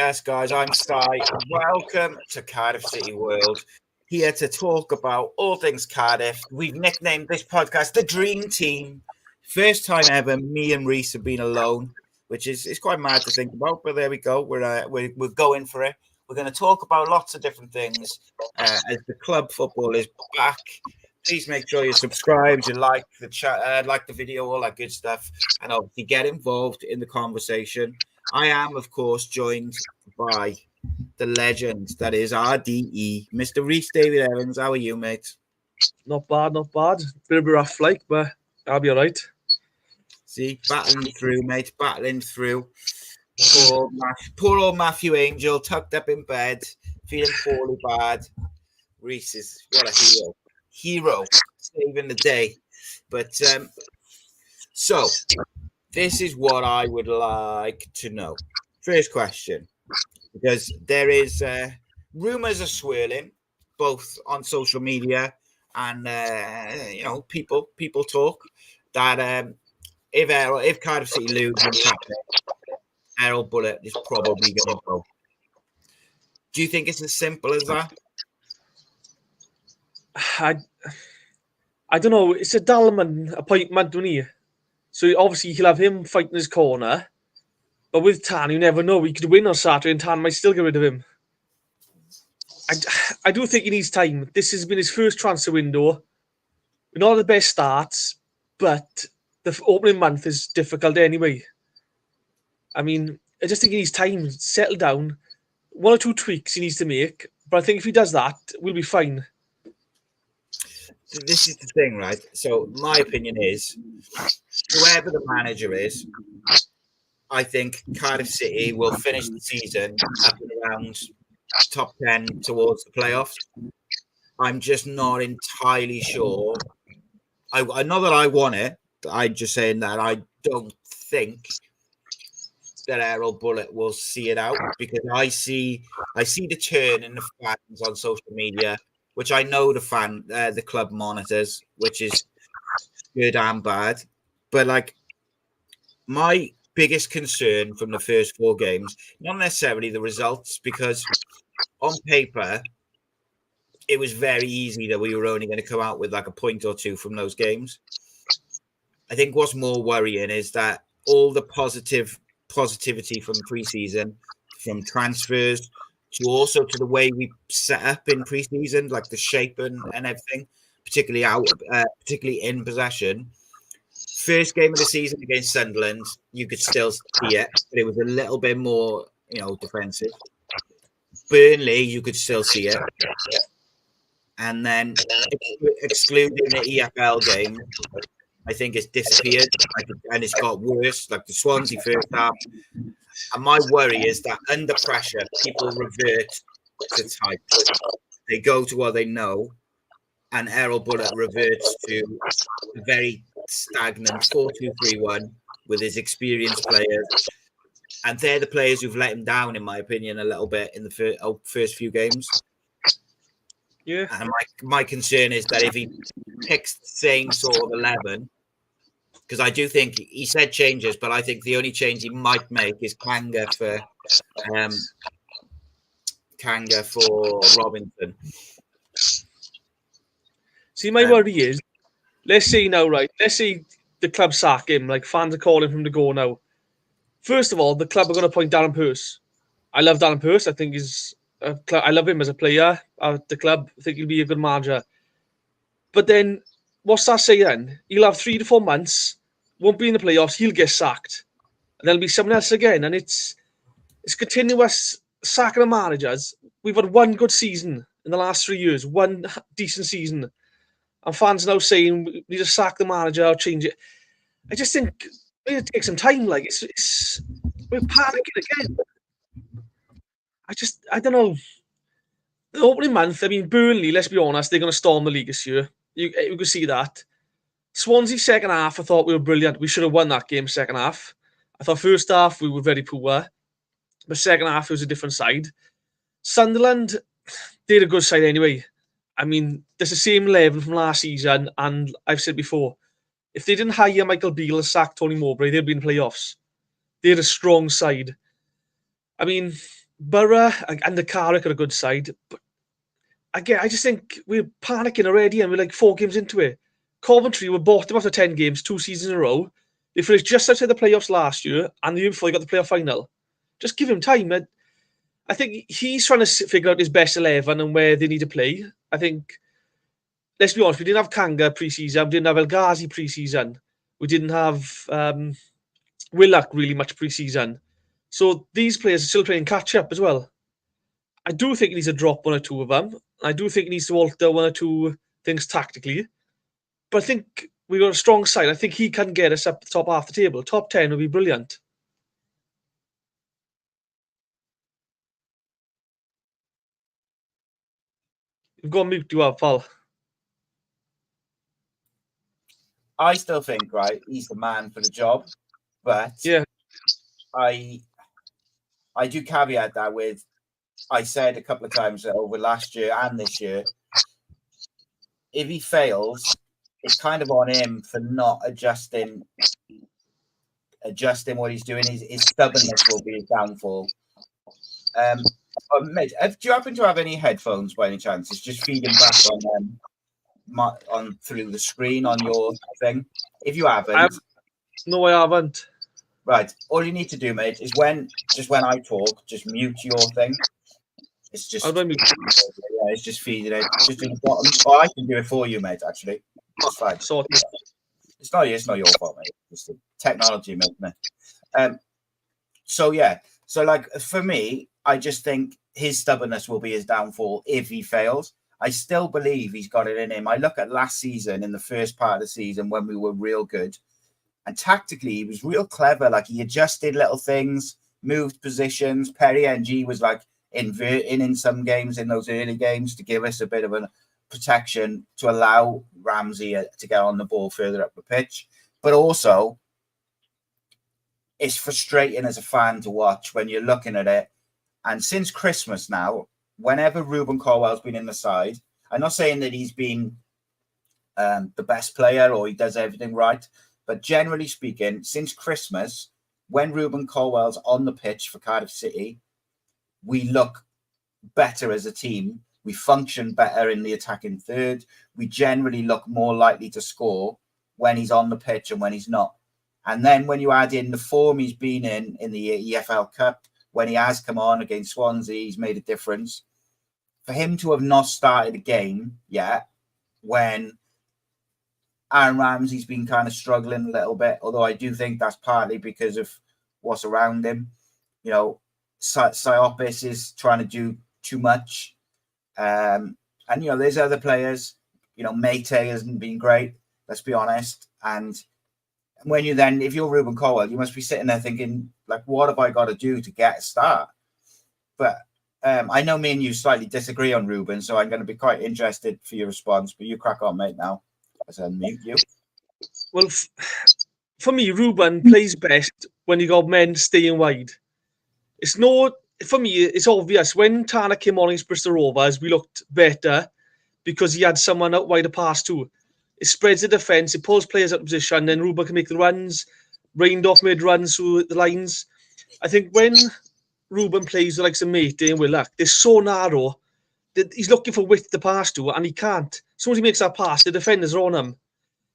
Yes, guys, I'm Sty. Welcome to Cardiff City World. Here to talk about all things Cardiff. We've nicknamed this podcast the Dream Team. First time ever, me and Reese have been alone, which is quite mad to think about. But there we go. We're going for it. We're going to talk about lots of different things as the club football is back. Please make sure you subscribe, you like the chat, like the video, all that good stuff, and obviously get involved in the conversation. I am, of course, joined by the legend that is RDE, Mr. Reese David Evans. How are you, mate? Not bad. Bit of a rough like, but I'll be all right. See, battling through, mate, battling through. Poor old Matthew Angel, tucked up in bed, feeling poorly bad. Reese is, what a hero, saving the day. But so this is what I would like to know. First question, because there is rumors are swirling both on social media and people talk that if Cardiff City lose in Saturday, Errol Bulut is probably going to go. Do you think it's as simple as that? I don't know. It's a Dalman appointment, don't he? So obviously he'll have him fighting his corner. But with Tan, you never know. He could win on Saturday and Tan might still get rid of him. I do think he needs time. This has been his first transfer window. Not the best starts, but the opening month is difficult anyway. I mean, I just think he needs time to settle down. 1 or 2 tweaks he needs to make. But I think if he does that, we'll be fine. This is the thing, right? So my opinion is, whoever the manager is, I think Cardiff City will finish the season up and around top 10 towards the playoffs. I'm just not entirely sure. I know that I want it. I'm just saying that I don't think that Errol Bulut will see it out, because I see the turn in the fans on social media, which I know the club monitors, which is good and bad. But like, my biggest concern from the first 4 games, not necessarily the results, because on paper it was very easy that we were only going to come out with like a point or 2 from those games. I think what's more worrying is that all the positivity from preseason, from transfers to also to the way we set up in preseason, like the shape and everything, particularly in possession. First game of the season against Sunderland, you could still see it, but it was a little bit more, defensive. Burnley, you could still see it. And then, excluding the EFL game, I think it's disappeared, and it's got worse, like the Swansea first half. And my worry is that under pressure, people revert to type. They go to what they know, and Errol Bulut reverts to a very stagnant 4-2-3-1 with his experienced players. And they're the players who've let him down, in my opinion, a little bit in the first few games. Yeah. And my concern is that if he picks the same sort of 11, because I do think he said changes, but I think the only change he might make is Kanga for Robinson. See, my worry is, let's say the club sack him, like fans are calling for him to go now. First of all, the club are going to appoint Darren Purse. I love Darren Purse. I think I love him as a player at the club. I think he'll be a good manager. But then, what's that say then? He'll have 3 to 4 months, won't be in the playoffs, he'll get sacked. And there'll be someone else again. And it's continuous sacking of managers. We've had 1 good season in the last 3 years, 1 decent season. And fans now saying we need to sack the manager or change it. I just think we need to take some time. Like, we're panicking again. I don't know. The opening month, I mean, Burnley, let's be honest, they're going to storm the league this year. You can see that. Swansea second half, I thought we were brilliant. We should have won that game second half. I thought first half we were very poor. But second half, it was a different side. Sunderland, they're a good side anyway. I mean, there's the same level from last season, and I've said before, if they didn't hire Michael Beale and sack Tony Mowbray, they'd be in playoffs. They're a strong side. I mean, Borough and the Cardiff are a good side. But again, I just think we're panicking already and we're like 4 games into it. Coventry were bottom after 10 games, 2 seasons in a row. They finished just outside the playoffs last year, and the year before they got the playoff final. Just give him time. I think he's trying to figure out his best 11 and where they need to play. I think, let's be honest, we didn't have Kanga pre-season, we didn't have El Ghazi pre-season, we didn't have Willock really much pre-season. So these players are still playing catch-up as well. I do think he needs to drop 1 or 2 of them. I do think he needs to alter 1 or 2 things tactically. But I think we've got a strong side. I think he can get us up the top half the table. Top 10 would be brilliant. You've got to mute you up, pal. I still think, right, he's the man for the job, but yeah, I do caveat that with, I said a couple of times that over last year and this year, if he fails, it's kind of on him for not adjusting what he's doing. His stubbornness will be his downfall. Mate, do you happen to have any headphones by any chance? It's just feeding back on through the screen on your thing. If you haven't, no, I haven't. Right. All you need to do, mate, is when I talk, just mute your thing. It's just it's just feeding it. Just in the bottom. Oh, I can do it for you, mate. Actually, it's fine. It's not your fault, mate. It's the technology, mate. So yeah. So like for me, I just think his stubbornness will be his downfall if he fails. I still believe he's got it in him. I look at last season, in the first part of the season when we were real good, and tactically he was real clever. Like he adjusted little things, moved positions. Perry NG was like inverting in some games in those early games to give us a bit of a protection to allow Ramsey to get on the ball further up the pitch. But also, it's frustrating as a fan to watch when you're looking at it. And since Christmas now, whenever Ruben Colwill's been in the side, I'm not saying that he's been the best player or he does everything right, but generally speaking, since Christmas, when Ruben Colwill's on the pitch for Cardiff City, we look better as a team. We function better in the attacking third. We generally look more likely to score when he's on the pitch and when he's not. And then when you add in the form he's been in the EFL Cup, when he has come on against Swansea, he's made a difference. For him to have not started a game yet, when Aaron Ramsey's been kind of struggling a little bit, although I do think that's partly because of what's around him. You know, Siopis is trying to do too much. And, you know, there's other players. You know, Mate hasn't been great, let's be honest. And when you then, if you're Ruben Colwill, you must be sitting there thinking, like, what have I got to do to get a start? But I know me and you slightly disagree on Ruben, so I'm going to be quite interested for your response. But you crack on, mate, now. As I unmute you. Well, for me, Ruben plays best when you got men staying wide. For me, it's obvious. When Tana came on against Bristol Rovers, we looked better because he had someone out wide to pass to. It spreads the defence, it pulls players out of position, then Ruben can make the runs, rained off mid-runs through the lines. I think when Ruben plays the likes of Mate and Willock, they're so narrow that he's looking for width to pass to, and he can't. As soon as he makes that pass, the defenders are on him.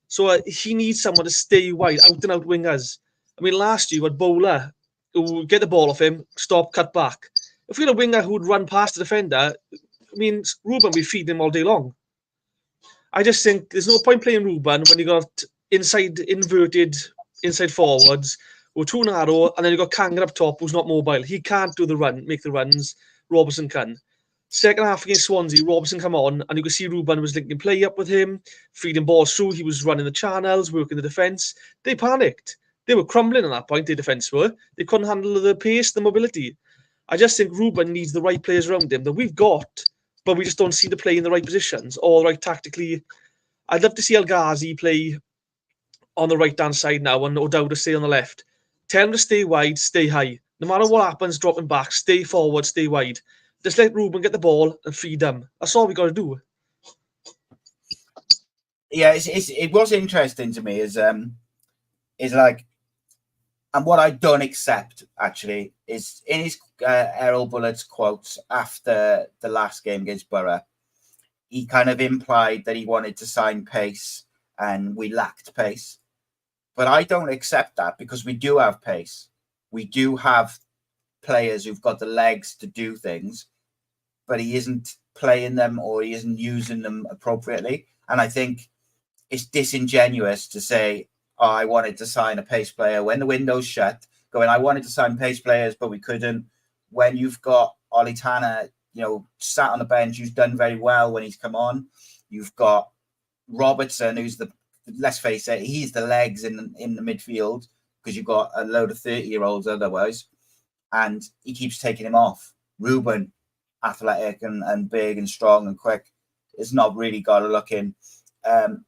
So he needs someone to stay wide, out-and-out wingers. I mean, last year, we had Bowler, who would get the ball off him, stop, cut back. If we had a winger who would run past the defender, I mean, Ruben would be feeding him all day long. I just think there's no point playing Ruben when you got inverted inside forwards who are too narrow, and then you got Kanga up top who's not mobile. He can't do the run, make the runs. Robertson can. Second half against Swansea, Robertson come on, and you could see Ruben was linking play up with him, feeding balls through. He was running the channels, working the defence. They panicked. They were crumbling at that point, the defence were. They couldn't handle the pace, the mobility. I just think Ruben needs the right players around him that we've got, but we just don't see the play in the right positions or right tactically. I'd love to see El Ghazi play on the right-hand side now and O'Dowd to stay on the left. Tell him to stay wide, stay high. No matter what happens, dropping back, stay forward, stay wide. Just let Ruben get the ball and feed them. That's all we got to do. Yeah, it was interesting to me is like And what I don't accept, actually, is in his Errol Bulut's quotes after the last game against Borough, he kind of implied that he wanted to sign pace and we lacked pace. But I don't accept that because we do have pace. We do have players who've got the legs to do things, but he isn't playing them or he isn't using them appropriately. And I think it's disingenuous to say, oh, I wanted to sign a pace player when the window's shut, going, I wanted to sign pace players, but we couldn't. When you've got Ollie Tanner, sat on the bench, who's done very well when he's come on. You've got Robertson, who's let's face it, he's the legs in the midfield because you've got a load of 30-year-olds otherwise. And he keeps taking him off. Ruben, athletic and big and strong and quick, has not really got a look in.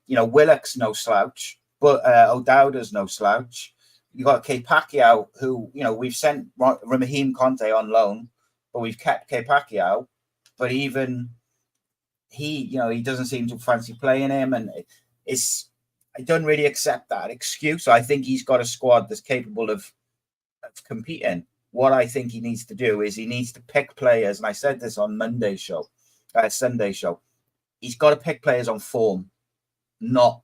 Willock's no slouch, but O'Dowda's no slouch. You got Pacquiao, who we've sent Raheem Conte on loan, but we've kept Pacquiao. But even he doesn't seem to fancy playing him, and I don't really accept that excuse. I think he's got a squad that's capable of competing. What I think he needs to do is he needs to pick players, and I said this on Sunday show. He's got to pick players on form, not,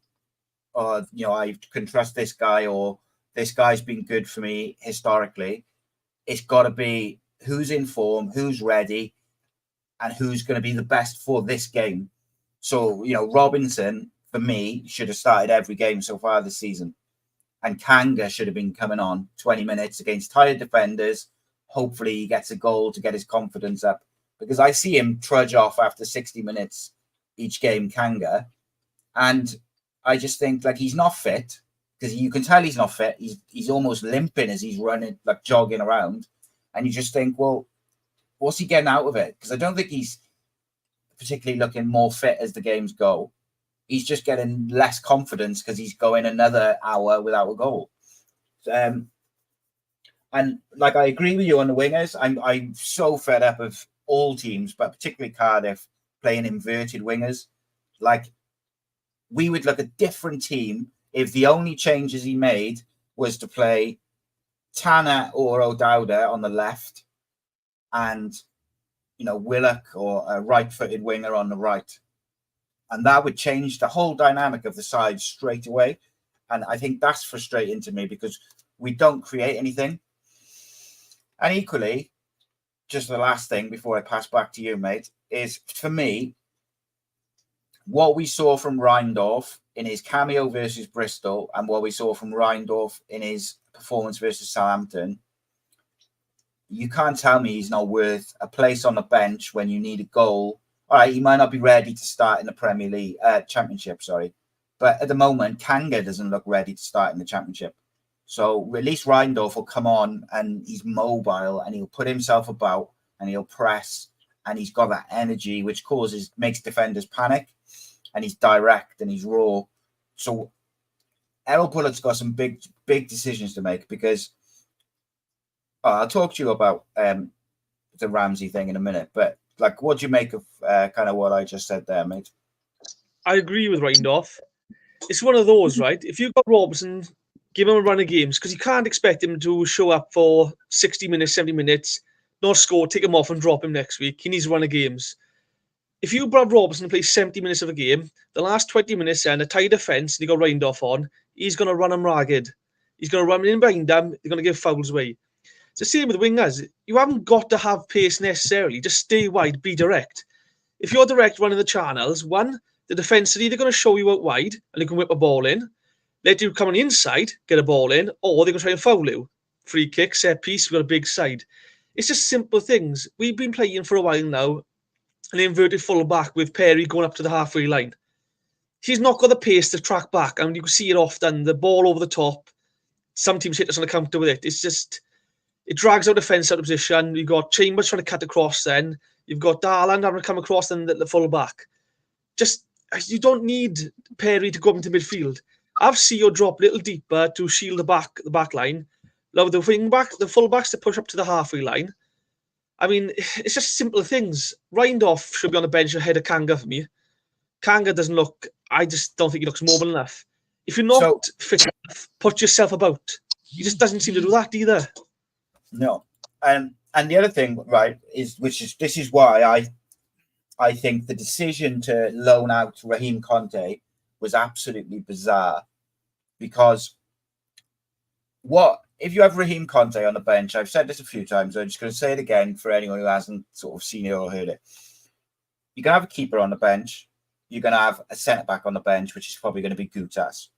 I can trust this guy or this guy's been good for me historically. It's got to be who's in form, who's ready, and who's going to be the best for this game. So, Robinson, for me, should have started every game so far this season. And Kanga should have been coming on 20 minutes against tired defenders. Hopefully he gets a goal to get his confidence up. Because I see him trudge off after 60 minutes each game, Kanga. And I just think, he's not fit. Because you can tell he's not fit. He's almost limping as he's running, jogging around. And you just think, well, what's he getting out of it? Because I don't think he's particularly looking more fit as the games go. He's just getting less confidence because he's going another hour without a goal. And I agree with you on the wingers. I'm so fed up of all teams, but particularly Cardiff, playing inverted wingers. We would look a different team if the only changes he made was to play Tanner or O'Dowda on the left and, Willock or a right-footed winger on the right. And that would change the whole dynamic of the side straight away. And I think that's frustrating to me because we don't create anything. And equally, just the last thing before I pass back to you, mate, is for me, what we saw from Reindorf in his cameo versus Bristol and what we saw from Reindorf in his performance versus Southampton, you can't tell me he's not worth a place on the bench when you need a goal. All right, he might not be ready to start in the Premier League, Championship, sorry. But at the moment, Kanga doesn't look ready to start in the Championship. So at least Reindorf will come on and he's mobile and he'll put himself about and he'll press and he's got that energy which makes defenders panic, and he's direct and he's raw. So Errol Bulut's got some big decisions to make because I'll talk to you about the Ramsey thing in a minute, but what do you make of kind of what I just said there, mate? I agree with Reindorf. It's one of those, right? If you've got Robertson, give him a run of games because you can't expect him to show up for 60 minutes, 70 minutes, not score, take him off and drop him next week. He needs a run of games. If you have Robertson play 70 minutes of a game, the last 20 minutes and a tight defence, and you got Reindorf on, he's going to run him ragged. He's going to run in behind them. They're going to give fouls away. It's the same with the wingers. You haven't got to have pace necessarily. Just stay wide, be direct. If you're direct running the channels, one, the defence are either going to show you out wide and they can whip a ball in, let you come on the inside, get a ball in, or they're going to try and foul you. Free kick, set piece, we've got a big side. It's just simple things. We've been playing for a while now, an inverted full back with Perry going up to the halfway line. He's not got the pace to track back, and you can see it often, the ball over the top. Some teams hit us on the counter with it. It's just, it drags out the defence out of position. You've got Chambers trying to cut across then. You've got Darland having to come across then the full back. Just, you don't need Perry to go up into midfield. Have CEO drop a little deeper to shield the back line. Allow the full backs to push up to the halfway line. I mean, it's just simple things. Reindorf should be on the bench ahead of Kanga for me. Kanga doesn't look, I just don't think he looks mobile enough. If you're not fit enough, put yourself about. he just doesn't seem to do that either. No. And the other thing, right, this is why I think the decision to loan out Raheem Conte was absolutely bizarre, because if you have Raheem Conte on the bench, I've said this a few times, I'm just going to say it again for anyone who hasn't sort of seen it or heard it. You're going to have a keeper on the bench. You're going to have a centre-back on the bench, which is probably going to be Gutas.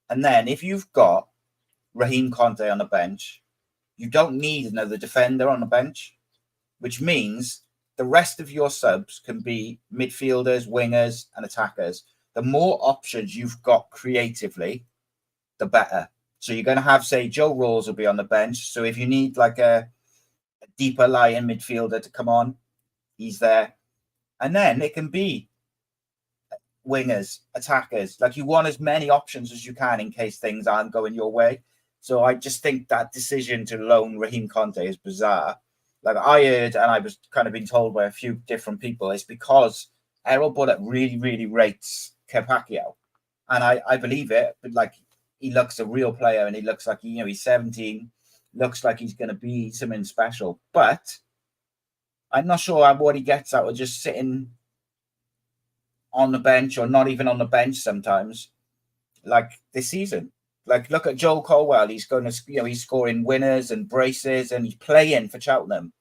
And then if you've got Raheem Conte on the bench, you don't need another defender on the bench, which means the rest of your subs can be midfielders, wingers, and attackers. The more options you've got creatively, the better. So you're going to have, say, Joe Rawls will be on the bench. So if you need like a deeper lying midfielder to come on, he's there. And then it can be wingers, attackers. Like, you want as many options as you can in case things aren't going your way. So I just think that decision to loan Raheem Conte is bizarre. Like, I heard, and I was kind of been told by a few different people, it's because Errol Bulut really, really rates Pacquiao. And I believe it, but like, he looks a real player, and he looks like, he's 17, looks like he's going to be something special. But I'm not sure what he gets out of just sitting on the bench, or not even on the bench sometimes, like this season. Like, look at Joel Colwill. He's going to, he's scoring winners and braces, and he's playing for Cheltenham.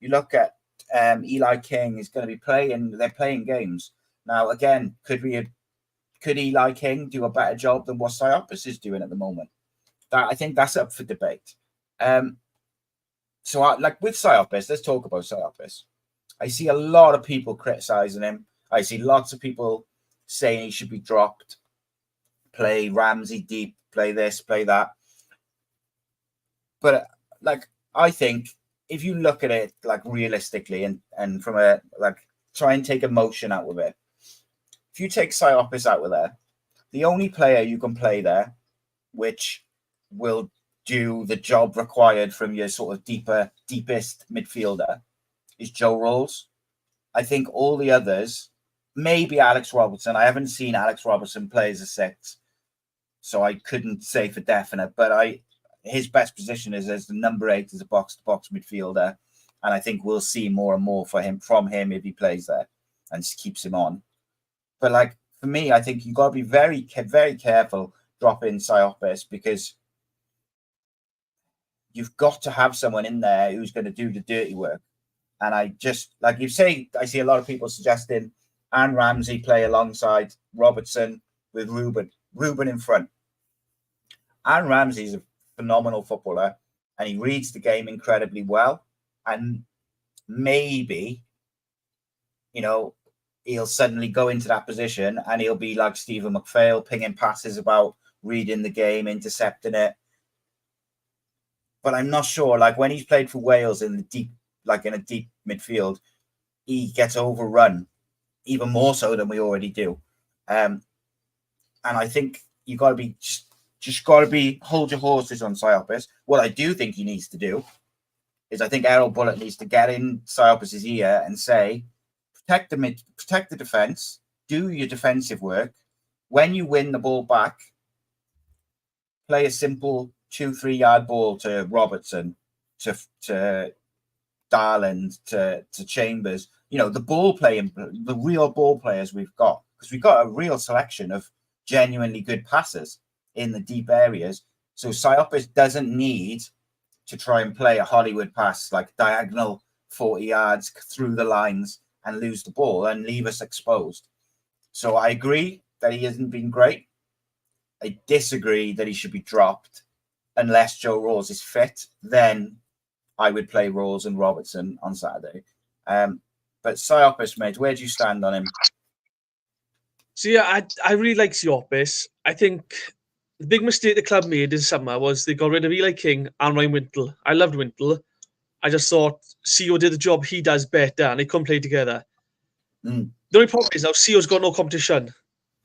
You look at Eli King. He's going to be playing. They're playing games now. Again, could Eli King do a better job than what Siopis is doing at the moment? I think that's up for debate. So, like with Siopis, let's talk about Siopis. I see a lot of people criticizing him. I see lots of people saying he should be dropped. Play Ramsey deep. Play this. Play that. But like, I think if you look at it like realistically and from a like, try and take emotion out of it. If you take Siopis out of there, the only player you can play there, which will do the job required from your sort of deepest midfielder, is Joe Rawls. I think all the others, maybe Alex Robertson. I haven't seen Alex Robertson play as a 6, so I couldn't say for definite. But his best position is as the number 8 as a box-to-box midfielder, and I think we'll see more and more from him if he plays there and just keeps him on. But like, for me, I think you've got to be very, very careful dropping Siopis, because you've got to have someone in there who's going to do the dirty work. And I just, like you say, I see a lot of people suggesting Aaron Ramsey play alongside Robertson with Ruben in front. Aaron Ramsey is a phenomenal footballer, and he reads the game incredibly well. And maybe, he'll suddenly go into that position and he'll be like Stephen McPhail, pinging passes about reading the game, intercepting it. But I'm not sure. Like, when he's played for Wales in a deep midfield, he gets overrun even more so than we already do. And I think you got to be just got to be hold your horses on Siopis. What I do think he needs to do is, I think Errol Bulut needs to get in Siopis' ear and say, protect the defense, do your defensive work. When you win the ball back, play a simple 2-3 yard ball to Robertson, to Darland, to Chambers. The real ball players we've got, because we've got a real selection of genuinely good passers in the deep areas. So Siopis doesn't need to try and play a Hollywood pass, like diagonal 40 yards through the lines and lose the ball and leave us exposed. So I agree that he hasn't been great. I disagree that he should be dropped unless Joe Rawls is fit. Then I would play Rawls and Robertson on Saturday. But Siopis, mate, where do you stand on him? So yeah, I really like Siopis. I think the big mistake the club made this summer was they got rid of Eli King and Ryan Wintle. I loved Wintle. I just thought CEO did the job he does better, and they couldn't play together. The only problem is now CEO's got no competition.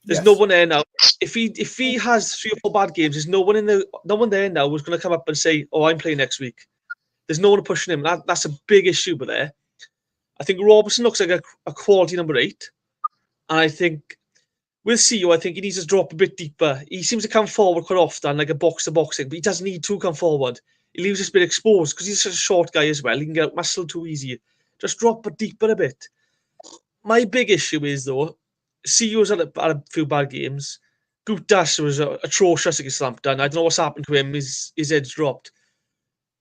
There's no one there now. If he has 3 or 4 bad games, there's no one there now who's going to come up and say, "Oh, I'm playing next week." There's no one pushing him. That's a big issue with there. I think Robertson looks like a quality number 8, and I think with CEO, I think he needs to drop a bit deeper. He seems to come forward quite often, like a box-to-box thing, but he doesn't need to come forward. He leaves us a bit exposed because he's such a short guy as well. He can get muscle too easy. Just drop it deeper a bit. My big issue is, though, CEO's had a few bad games. Bulut was atrocious against Southampton. I don't know what's happened to him. His head's dropped.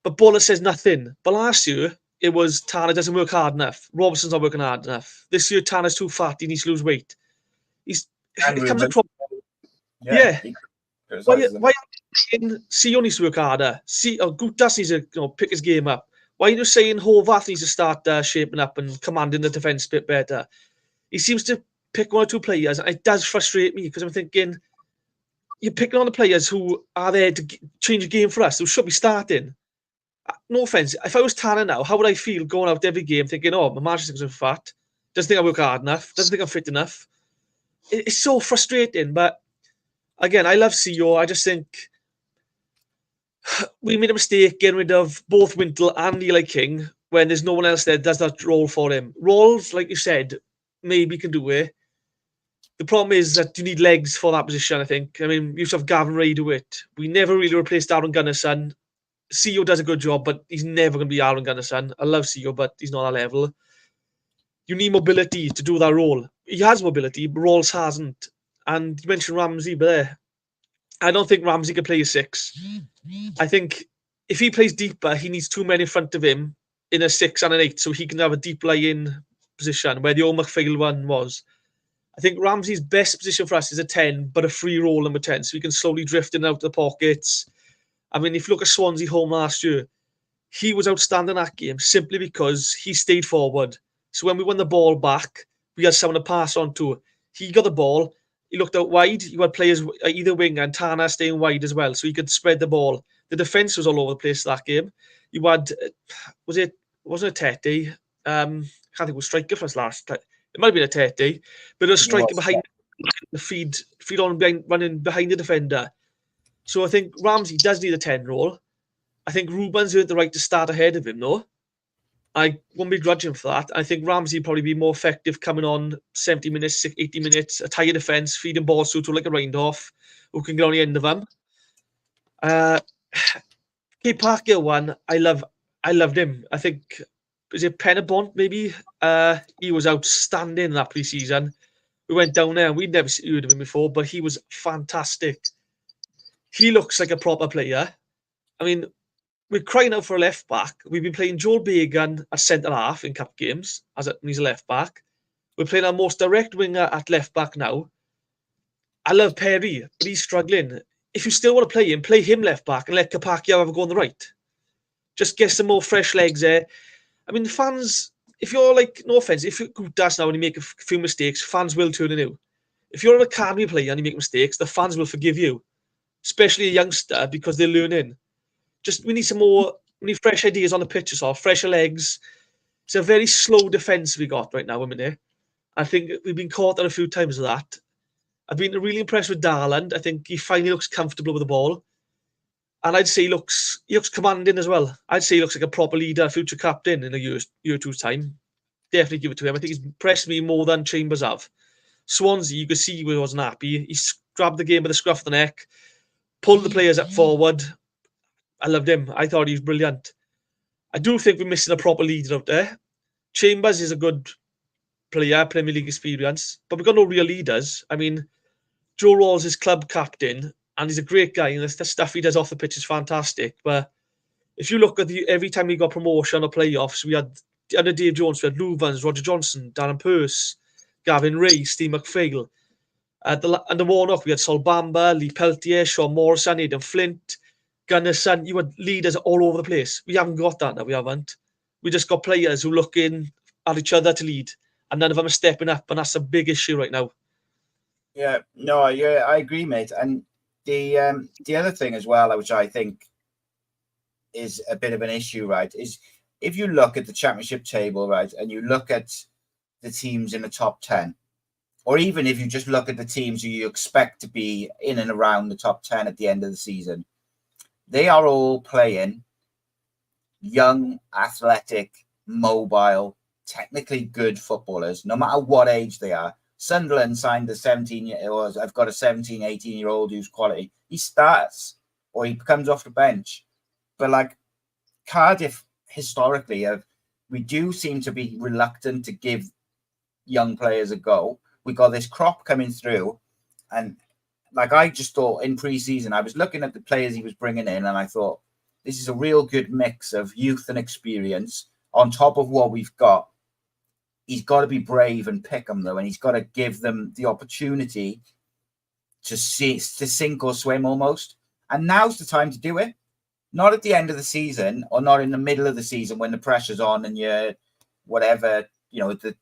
But Bulut says nothing. But last year, it was Tanner doesn't work hard enough. Robertson's not working hard enough. This year, Tanner's too fat. He needs to lose weight. It comes across. Yeah. Why CEO needs to work harder? Bulut needs to pick his game up. Why are you saying Horvath needs to start shaping up and commanding the defence a bit better? He seems to pick one or two players, and it does frustrate me because I'm thinking, you're picking on the players who are there to change the game for us, who should be starting. No offence, if I was Tanner now, how would I feel going out every game thinking, oh, my manager thinks I'm fat, doesn't think I work hard enough, doesn't think I'm fit enough? It's so frustrating, but again, I love CEO. I just think we made a mistake getting rid of both Wintle and Eli King when there's no one else there that does that role for him. Roles, like you said, maybe can do it. The problem is that you need legs for that position, I think. I mean, you used to have Gavin Ray do it. We never really replaced Aaron Gunnarsson. CEO does a good job, but he's never going to be Aaron Gunnarsson. I love CEO, but he's not that level. You need mobility to do that role. He has mobility, but Rawls hasn't. And you mentioned Ramsey, but there. I don't think Ramsey can play a 6. I think if he plays deeper, he needs 2 men in front of him in a 6 and an 8, so he can have a deep lie-in position where the old McPhail one was. I think Ramsey's best position for us is a 10, but a free roll number 10, so he can slowly drift in and out of the pockets. I mean, if you look at Swansea home last year, he was outstanding that game simply because he stayed forward. So when we won the ball back, we had someone to pass on to. He got the ball. He looked out wide. You had players either wing and Tana staying wide as well, so he could spread the ball. The defence was all over the place that game. You had, wasn't it Tete? I can't think it was striker for us last. It might have been a Tete, but a striker behind the feed on behind, running behind the defender. So I think Ramsey does need a 10 role. I think Ruben's earned the right to start ahead of him, though. I won't begrudge him for that. I think Ramsey probably be more effective coming on 70 minutes, 80 minutes, a tighter defence, feeding balls through to like a Reindorf, who can get on the end of them. K Parker one, I loved him. I think, is it Penabont maybe? He was outstanding in that pre-season. We went down there and we'd never heard of him before, but he was fantastic. He looks like a proper player. I mean, we're crying out for a left back. We've been playing Joel Bagan at centre half in cup games he's a left back. We're playing our most direct winger at left back now. I love Perry, but he's struggling. If you still want to play him left back and let Capacchio have a go on the right. Just get some more fresh legs there. I mean, the fans, if you're like, no offence, if you're Gudas now and you make a few mistakes, fans will turn on you. If you're an academy player and you make mistakes, the fans will forgive you, especially a youngster, because they're learning. We need fresh ideas on the pitch as well, fresher legs. It's a very slow defence we got right now, isn't it? I think we've been caught on a few times of that. I've been really impressed with Darland. I think he finally looks comfortable with the ball. And I'd say he looks commanding as well. I'd say he looks like a proper leader, future captain in a year or two's time. Definitely give it to him. I think he's impressed me more than Chambers have. Swansea, you could see he wasn't happy. He grabbed the game by the scruff of the neck, pulled the players up forward. I loved him. I thought he was brilliant. I do think we're missing a proper leader out there. Chambers is a good player, Premier League experience, but we've got no real leaders. I mean, Joe Rawls is club captain, and he's a great guy, and the stuff he does off the pitch is fantastic. But if you look at every time we got promotion or playoffs, we had, under Dave Jones, we had Louvans, Roger Johnson, Darren Purse, Gavin Ray, Steve McPhail. Under Warnock, we had Sol Bamba, Lee Peltier, Sean Morrison, Aidan Flint, Gunnarsson. You had leaders all over the place. We haven't got that now, we haven't. We just got players who look in at each other to lead, and none of them are stepping up, and that's a big issue right now. Yeah, no, I agree, mate. And the other thing as well, which I think is a bit of an issue, right, is if you look at the championship table, right, and you look at the teams in the top 10, or even if you just look at the teams who you expect to be in and around the top 10 at the end of the season, they are all playing young, athletic, mobile, technically good footballers, no matter what age they are. Sunderland signed a 17-year-old. I've got a 17, 18-year-old who's quality. He starts or he comes off the bench. But like Cardiff, historically, we do seem to be reluctant to give young players a go. We got this crop coming through, and like I just thought in pre-season, I was looking at the players he was bringing in, and I thought this is a real good mix of youth and experience on top of what we've got. He's got to be brave and pick them, though, and he's got to give them the opportunity to sink or swim almost. And now's the time to do it. Not at the end of the season or not in the middle of the season when the pressure's on and you're whatever, the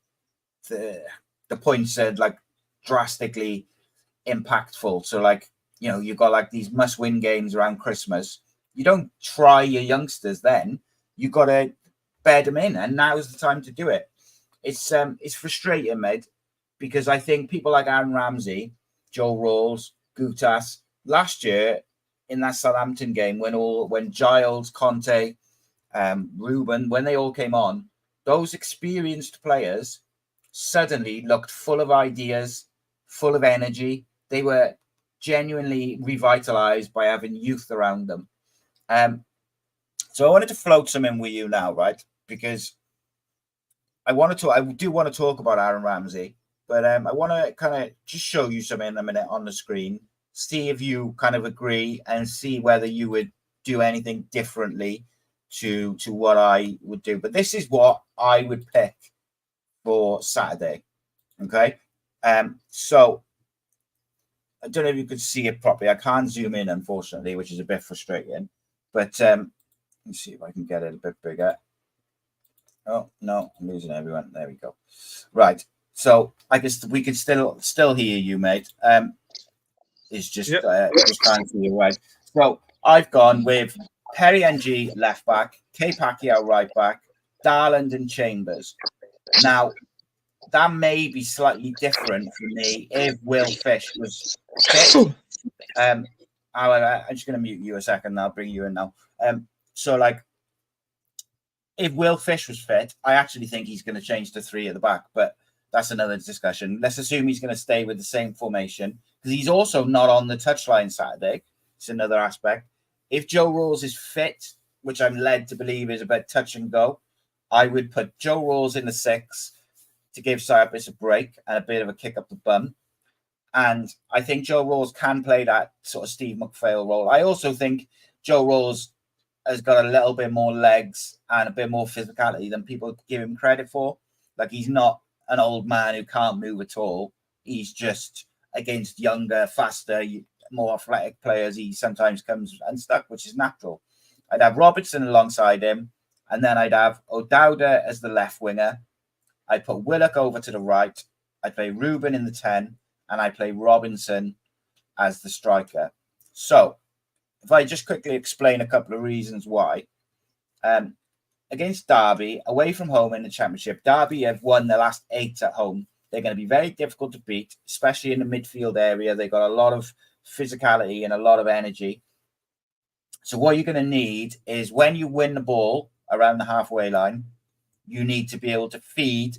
points are like drastically impactful. So like, you've got like these must-win games around Christmas. You don't try your youngsters then. You got to bed them in, and now's the time to do it. It's frustrating, mate, because I think people like Aaron Ramsey, Joe Rawls, Gutas, last year in that Southampton game when Giles, Conte, Ruben, when they all came on, those experienced players suddenly looked full of ideas, full of energy. They were genuinely revitalized by having youth around them. So I wanted to float some in with you now, right? Because I do want to talk about Aaron Ramsey, but I want to kind of just show you something in a minute on the screen, see if you kind of agree and see whether you would do anything differently to what I would do. But this is what I would pick for Saturday. Okay. So I don't know if you could see it properly. I can't zoom in, unfortunately, which is a bit frustrating. But let's see if I can get it a bit bigger. Oh no, I'm losing everyone. There we go. Right. So I guess we could still hear you, mate. It's just just can't see you right. So I've gone with Perry NG left back, K Pacquiao right back, Darland and Chambers. Now that may be slightly different for me if Will Fish was fit. I'm just going to mute you a second. I'll bring you in now. So like, if Will Fish was fit, I actually think he's going to change to 3 at the back, but that's another discussion. Let's assume he's going to stay with the same formation because he's also not on the touchline Saturday. It's another aspect. If Joe Rawls is fit, which I'm led to believe is about touch and go, I would put Joe Rawls in the 6 to give Cyprus a break and a bit of a kick up the bum. And I think Joe Rawls can play that sort of Steve McPhail role. I also think Joe Rawls has got a little bit more legs and a bit more physicality than people give him credit for. Like, he's not an old man who can't move at all. He's just against younger, faster, more athletic players. He sometimes comes unstuck, which is natural. I'd have Robertson alongside him, and then I'd have O'Dowda as the left winger. I'd put Willock over to the right. I'd play Ruben in the 10, and I'd play Robinson as the striker. So, if I just quickly explain a couple of reasons why. Against Derby, away from home in the Championship, Derby have won the last 8 at home. They're going to be very difficult to beat, especially in the midfield area. They've got a lot of physicality and a lot of energy. So what you're going to need is when you win the ball around the halfway line, you need to be able to feed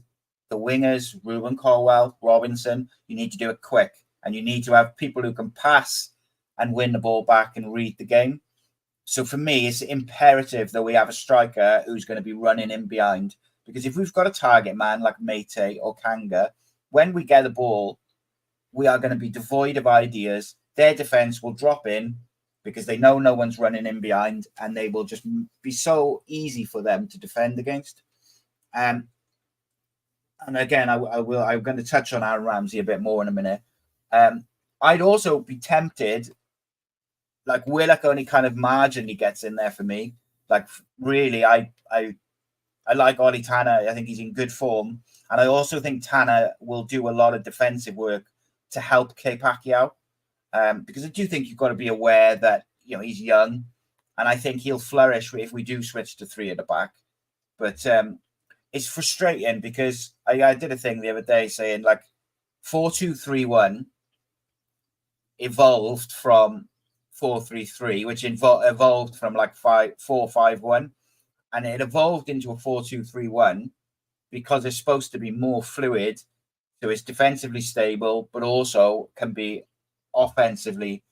the wingers, Ruben, Colwill, Robinson. You need to do it quick, and you need to have people who can pass and win the ball back and read the game. So for me, it's imperative that we have a striker who's going to be running in behind. Because if we've got a target man like Mate or Kanga, when we get the ball, we are going to be devoid of ideas. Their defense will drop in because they know no one's running in behind, and they will just be so easy for them to defend against. And again, I'm going to touch on Aaron Ramsey a bit more in a minute. I'd also be tempted, like Willock only kind of marginally gets in there for me. Like, really, I like Ollie Tanner. I think he's in good form. And I also think Tanner will do a lot of defensive work to help K Pacquiao. Because I do think you've got to be aware that, he's young. And I think he'll flourish if we do switch to 3 at the back. But it's frustrating because I did a thing the other day saying, like, 4-2-3-1 evolved from 4-3-3, which evolved from like 4-5-1, and it evolved into a 4-2-3-1 because it's supposed to be more fluid So it's defensively stable, but also can be offensively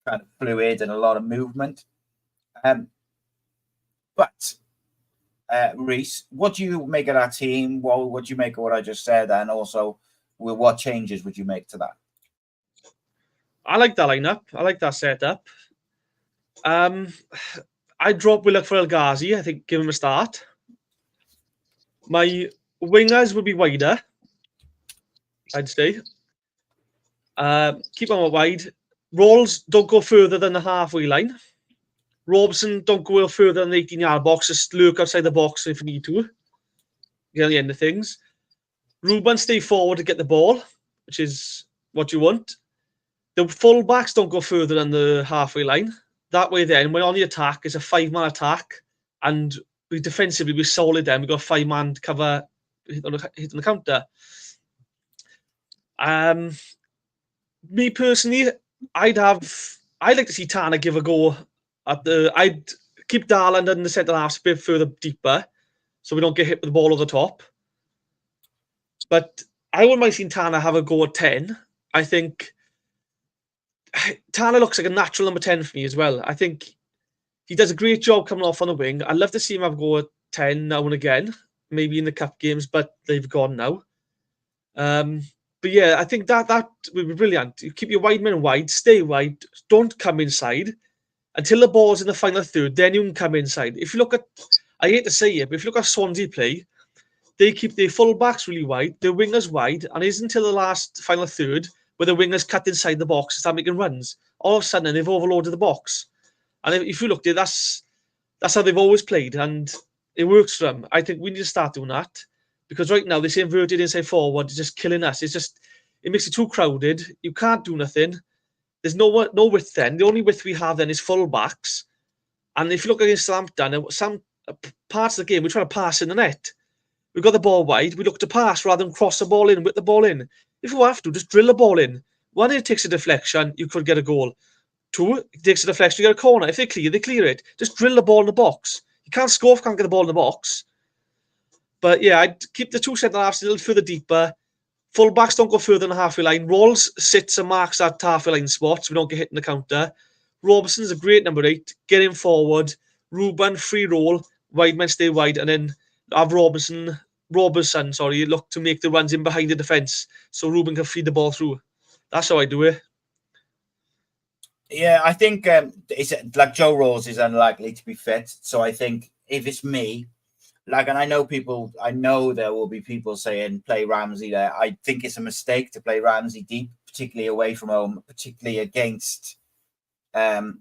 kind of fluid and a lot of movement. But Reese, what do you make of that team? What do you make of what I just said? And also, what changes would you make to that? I like that lineup. I like that setup. I drop Willock for El Ghazi. I think give him a start. My wingers would be wider, I'd say. Keep them wide. Rolls don't go further than the halfway line. Robson don't go further than the 18-yard box. Just lurk outside the box if you need to. Get on the end of things. Ruben stay forward to get the ball, which is what you want. The full-backs don't go further than the halfway line. That way then, when on the attack, it's a 5-man attack, and we defensively, we're solid then. We've got a 5-man cover hit on the counter. Me personally, I'd like to see Tana give a go at I'd keep Darland in the centre half a bit further deeper, so we don't get hit with the ball over the top. But I wouldn't mind seeing Tana have a go at 10. I think Tana looks like a natural number 10 for me as well. I think he does a great job coming off on the wing. I'd love to see him have a go at 10 now and again, maybe in the cup games, but they've gone now. But yeah, I think that would be brilliant. You keep your wide men wide, stay wide, don't come inside until the ball's in the final third, then you can come inside. If you look at, I hate to say it, but if you look at Swansea play, they keep their full-backs really wide, their wingers wide, and it's until the last final third where the wingers cut inside the box and start making runs. All of a sudden, they've overloaded the box. And if you looked at it, that's how they've always played, and it works for them. I think we need to start doing that, because right now, this inverted inside forward is just killing us. It makes it too crowded. You can't do nothing. There's no width then. The only width we have then is full-backs. And if you look against Southampton, some parts of the game, we're trying to pass in the net. We've got the ball wide. We look to pass rather than cross the ball in, whip the ball in. If you have to, just drill the ball in. One, it takes a deflection, you could get a goal. Two, it takes a deflection, you get a corner. If they clear it. Just drill the ball in the box. You can't score if you can't get the ball in the box. But yeah, I'd keep the two centre-halves a little further deeper. Full-backs don't go further than the halfway line. Rolls sits and marks that halfway line spot so we don't get hit in the counter. Robertson's a great number 8. Get him forward. Ruben, free roll. Wide men stay wide. And then have Robertson, look to make the runs in behind the defence so Ruben can feed the ball through. That's how I do it. Yeah, I think it's like Joe Rose is unlikely to be fit. So I think if it's me, and I know there will be people saying play Ramsey there. I think it's a mistake to play Ramsey deep, particularly away from home, particularly against Derby,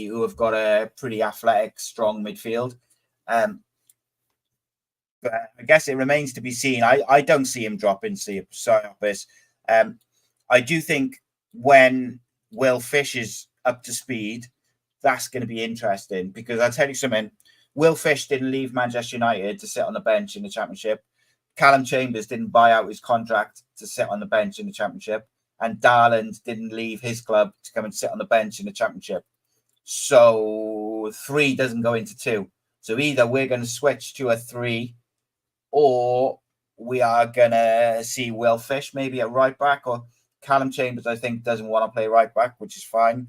who have got a pretty athletic, strong midfield. But I guess it remains to be seen. I don't see him dropping Siopis. I do think when Will Fish is up to speed, that's going to be interesting, because I'll tell you something. Will Fish didn't leave Manchester United to sit on the bench in the Championship. Callum Chambers didn't buy out his contract to sit on the bench in the Championship. And Darland didn't leave his club to come and sit on the bench in the Championship. So 3 doesn't go into 2. So either we're going to switch to a 3, or we are going to see Will Fish maybe at right back, or Callum Chambers, I think, doesn't want to play right back, which is fine.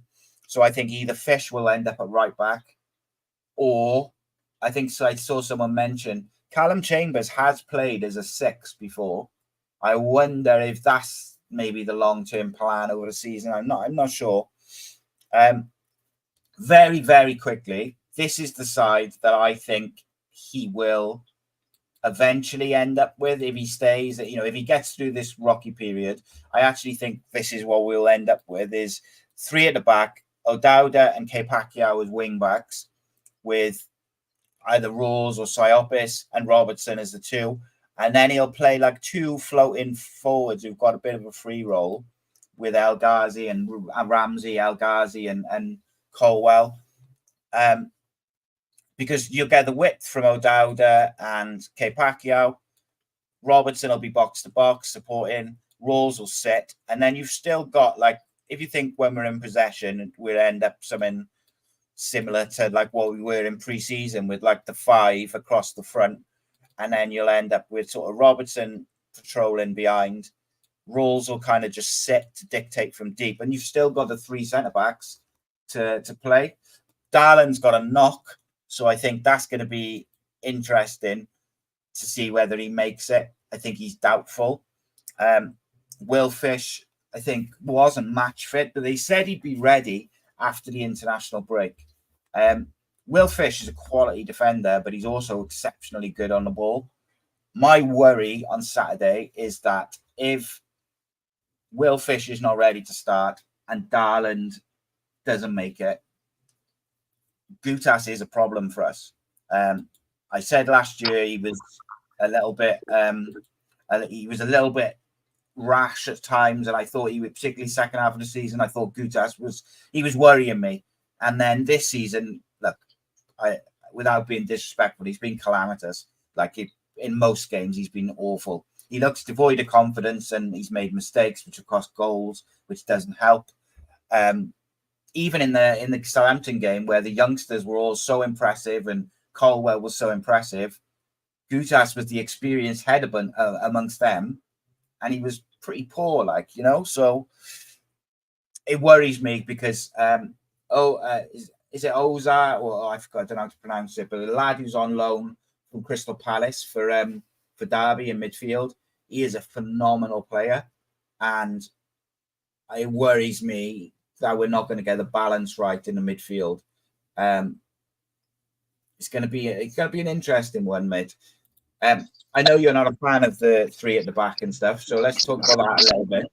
So I think either Fish will end up at right back, or I think I saw someone mention Callum Chambers has played as a 6 before. I wonder if that's maybe the long-term plan over the season. I'm not sure. Very, very quickly, this is the side that I think he will eventually end up with if he stays. If he gets through this rocky period, I actually think this is what we'll end up with: is 3 at the back, O'Dowda and K-Pacquiao as wing backs, with either Rawls or Siopis and Robertson as the 2. And then he'll play like 2 floating forwards who've got a bit of a free role with El Ghazi and Ramsey, El Ghazi and Colwill. Because you'll get the width from O'Dowda and K-Pacquiao. Robertson will be box to box supporting. Rawls will sit. And then you've still got, if you think when we're in possession, we'll end up something similar to like what we were in pre-season with the 5 across the front. And then you'll end up with sort of Robertson patrolling behind. Rules will kind of just sit to dictate from deep, and you've still got the 3 centre-backs to play. Darlan's got a knock, so I think that's going to be interesting to see whether he makes it. I think he's doubtful. Will Fish, I think, wasn't match fit, but they said he'd be ready after the international break. Will Fish is a quality defender, but he's also exceptionally good on the ball. My worry on Saturday is that if Will Fish is not ready to start and Darland doesn't make it, Gutas is a problem for us. I said last year he was a little bit rash at times, and I thought he would, particularly second half of the season, I thought Gutas was worrying me. And then this season, look, without being disrespectful, he's been calamitous. In most games, he's been awful. He looks devoid of confidence, and he's made mistakes which have cost goals, which doesn't help. Even in the Southampton game, where the youngsters were all so impressive and Colwill was so impressive, Gutas was the experienced head amongst them, and he was pretty poor, So it worries me because is it Oza, or I forgot, I don't know how to pronounce it, but the lad who's on loan from Crystal Palace for Derby in midfield, he is a phenomenal player, and it worries me that we're not going to get the balance right in the midfield. It's going to be an interesting one, mate. I know you're not a fan of the 3 at the back and stuff, so let's talk about that a little bit.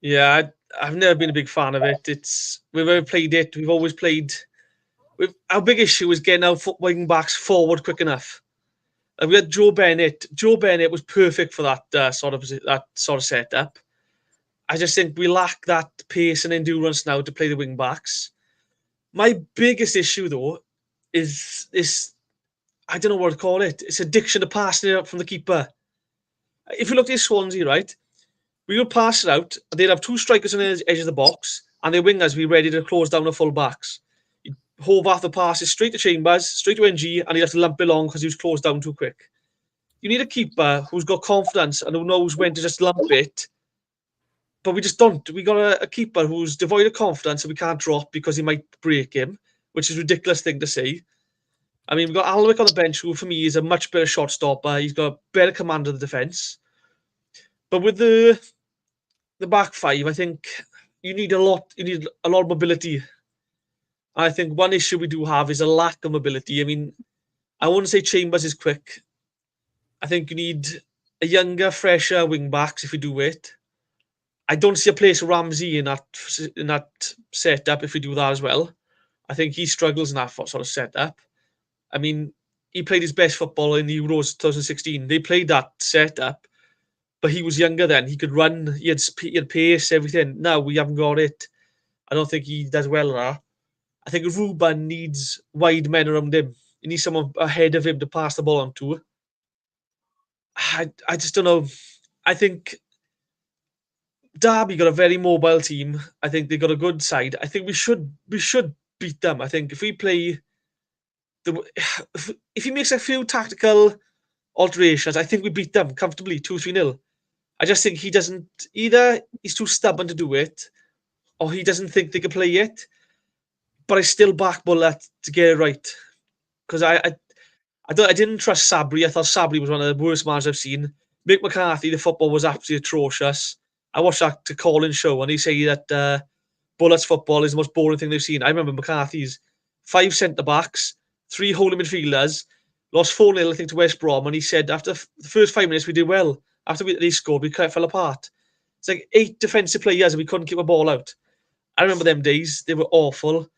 Yeah, I've never been a big fan of it. We've ever played it. We've always played. Our big issue is getting our wing backs forward quick enough. And we had Joe Bennett. Joe Bennett was perfect for that sort of setup. I just think we lack that pace and endurance now to play the wing backs. My biggest issue, though, is I don't know what to call it. It's addiction to passing it up from the keeper. If you look at Swansea, right, we would pass it out, and they'd have 2 strikers on the edge of the box, and their wingers be ready to close down the full backs. You'd hove off the passes straight to Chambers, straight to NG, and he'd have to lump it along because he was closed down too quick. You need a keeper who's got confidence and who knows when to just lump it. But we just don't. We got a keeper who's devoid of confidence and we can't drop because he might break him, which is a ridiculous thing to say. I mean, we've got Alwick on the bench, who for me is a much better shot stopper. He's got a better command of the defence. But with the back 5, I think you need a lot of mobility. I think one issue we do have is a lack of mobility. I mean, I wouldn't say Chambers is quick. I think you need a younger, fresher wing backs if you do it. I don't see a place for Ramsey in that setup if we do that as well. I think he struggles in that sort of setup. I mean, he played his best football in the Euros 2016. They played that setup, but he was younger then. He could run. He had pace, everything. Now we haven't got it. I don't think he does well there. I think Ruben needs wide men around him. He needs someone ahead of him to pass the ball on to. I just don't know. I think Derby got a very mobile team. I think they got a good side. I think we should beat them. I think if we play if he makes a few tactical alterations, I think we beat them comfortably 2-3-0. I just think he doesn't, either he's too stubborn to do it, or he doesn't think they can play it. But I still back Bulut to get it right, because I didn't trust Sabri. I thought Sabri was one of the worst managers I've seen. Mick McCarthy, the football was absolutely atrocious. I watched that Colin show, and he say that Bulut's football is the most boring thing they've seen. I remember McCarthy's 5 centre backs, 3 holding midfielders, lost 4-0, I think, to West Brom, and he said after the first 5 minutes we did well. After they scored, we fell apart. It's like 8 defensive players and we couldn't keep a ball out. I remember them days; they were awful.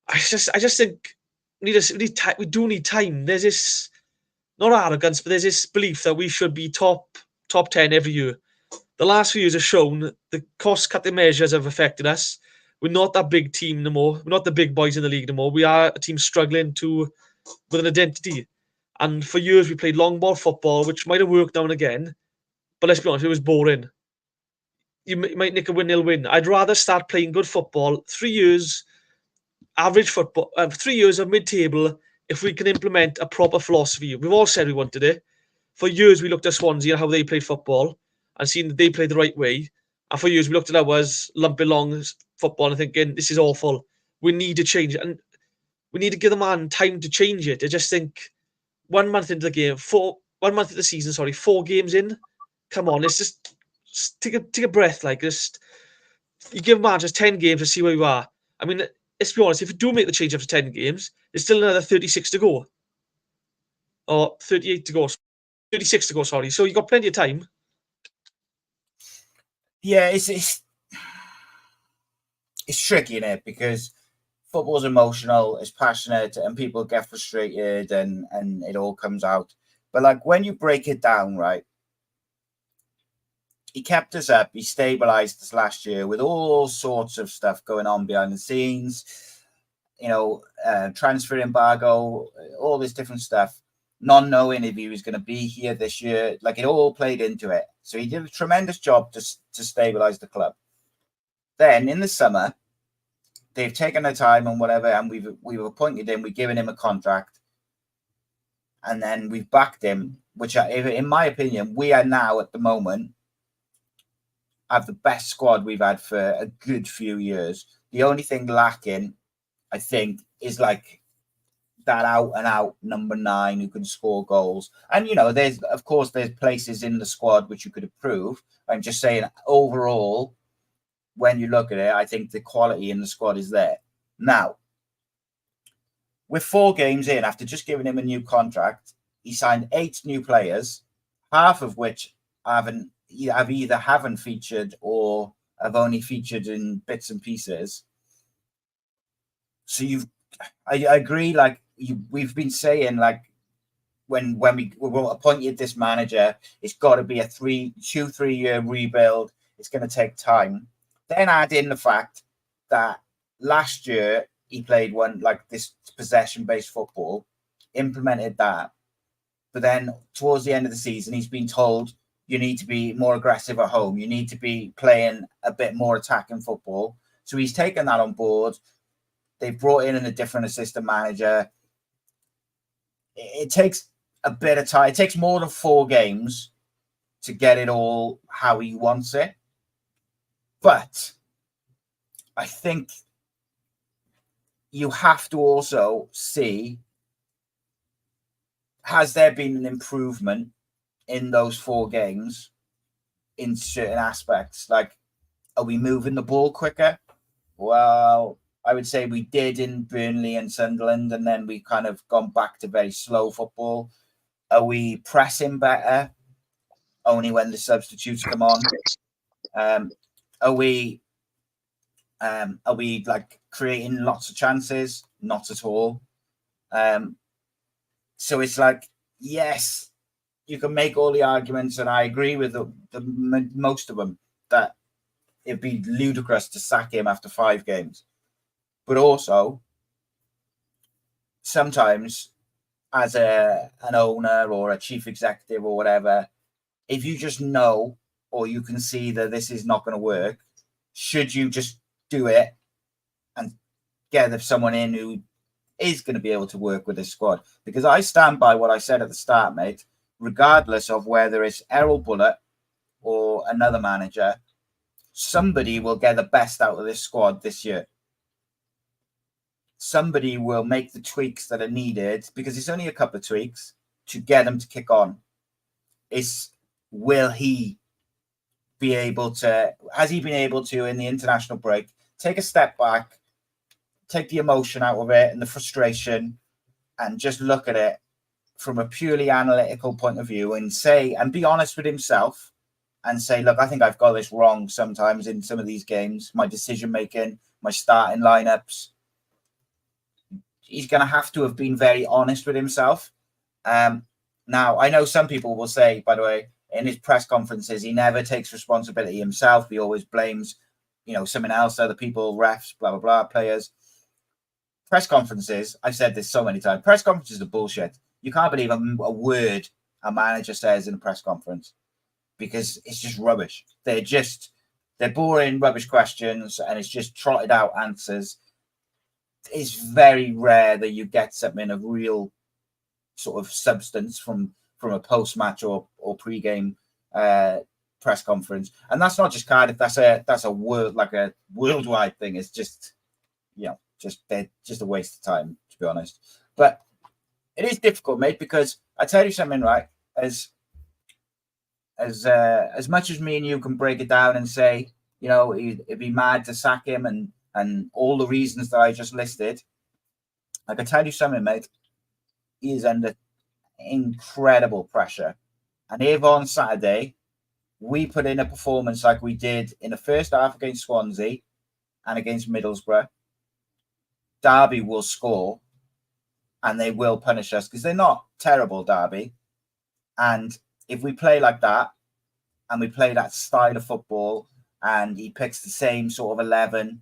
I just think we do need time. There's this, not arrogance, but there's this belief that we should be top 10 every year. The last few years have shown the cost-cutting measures have affected us. We're not that big team no more. We're not the big boys in the league no more. We are a team struggling with an identity. And for years we played long ball football, which might have worked now and again. But let's be honest, it was boring. You might nick a 1-0 win. I'd rather start playing good football. 3 years, average football. 3 years of mid-table. if we can implement a proper philosophy, we've all said we wanted it. For years, we looked at Swansea and how they played football and seen that they played the right way. And for years, we looked at ours, lumping along football and thinking, this is awful. We need to change it. And we need to give the man time to change it. I just think 1 month into the game, 1 month into the season, 4 games in. Come on, let's just take a breath. Like, just you give a man just 10 games to see where you are. I mean, let's be honest, if you do make the change after 10 games, there's still another 36 to go. Or 38 to go. 36 to go, sorry. So you've got plenty of time. Yeah, it's tricky, isn't it? Because football's emotional, it's passionate, and people get frustrated and it all comes out. But like when you break it down, right? He kept us up, he stabilized us last year with all sorts of stuff going on behind the scenes, transfer embargo, all this different stuff. Not knowing if he was going to be here this year, like it all played into it. So he did a tremendous job to stabilize the club. Then in the summer, they've taken their time and whatever, and we've appointed him, we've given him a contract, and then we've backed him, which in my opinion, we are now at the moment have the best squad we've had for a good few years. The only thing lacking, I think, is like that out and out number 9 who can score goals. And there's places in the squad which you could improve. I'm just saying overall, when you look at it, I think the quality in the squad is there. Now, with 4 games in, after just giving him a new contract, he signed 8 new players, half of which either haven't featured or have only featured in bits and pieces. So I agree, like we've been saying, like when we appointed this manager, it's got to be a 2-3 year rebuild. It's going to take time. Then add in the fact that last year he played this possession-based football, implemented that, but then towards the end of the season, he's been told you need to be more aggressive at home. You need to be playing a bit more attacking football. So he's taken that on board. They've brought in a different assistant manager. It takes a bit of time. It takes more than 4 games to get it all how he wants it. But I think you have to also see, has there been an improvement in those 4 games in certain aspects? Like, are we moving the ball quicker? Well, I would say we did in Burnley and Sunderland, and then we kind of gone back to very slow football. Are we pressing better? Only when the substitutes come on. Are we like creating lots of chances? Not at all. So it's like, yes, you can make all the arguments, and I agree with the most of them, that it'd be ludicrous to sack him after 5 games. But also, sometimes as an owner or a chief executive or whatever, if you just know or you can see that this is not going to work, should you just do it and get someone in who is going to be able to work with this squad? Because I stand by what I said at the start, mate. Regardless of whether it's Errol Bulut or another manager, somebody will get the best out of this squad this year. Somebody will make the tweaks that are needed, because it's only a couple of tweaks to get them to kick on. Will he be able to, has he been able to, in the international break, take a step back, take the emotion out of it and the frustration, and just look at it from a purely analytical point of view and say, and be honest with himself and say, look, I think I've got this wrong sometimes in some of these games, my decision making, my starting lineups. He's going to have been very honest with himself. Now, I know some people will say, by the way, in his press conferences, he never takes responsibility himself. He always blames, someone else, other people, refs, blah, blah, blah, players. Press conferences, I've said this so many times, press conferences are bullshit. You can't believe a word a manager says in a press conference, because it's just rubbish. They're boring, rubbish questions, and it's just trotted out answers. it's very rare that you get something of real sort of substance from a post-match or pre-game press conference. And that's not just Cardiff, that's a worldwide thing. It's just, just a waste of time, to be honest. But it is difficult, mate, because I tell you something, right? As much as me and you can break it down and say, it'd be mad to sack him and all the reasons that I just listed, I can tell you something, mate. He is under incredible pressure. And if on Saturday we put in a performance like we did in the first half against Swansea and against Middlesbrough, Derby will score and they will punish us because they're not terrible, Derby. And if we play like that and we play that style of football and he picks the same sort of 11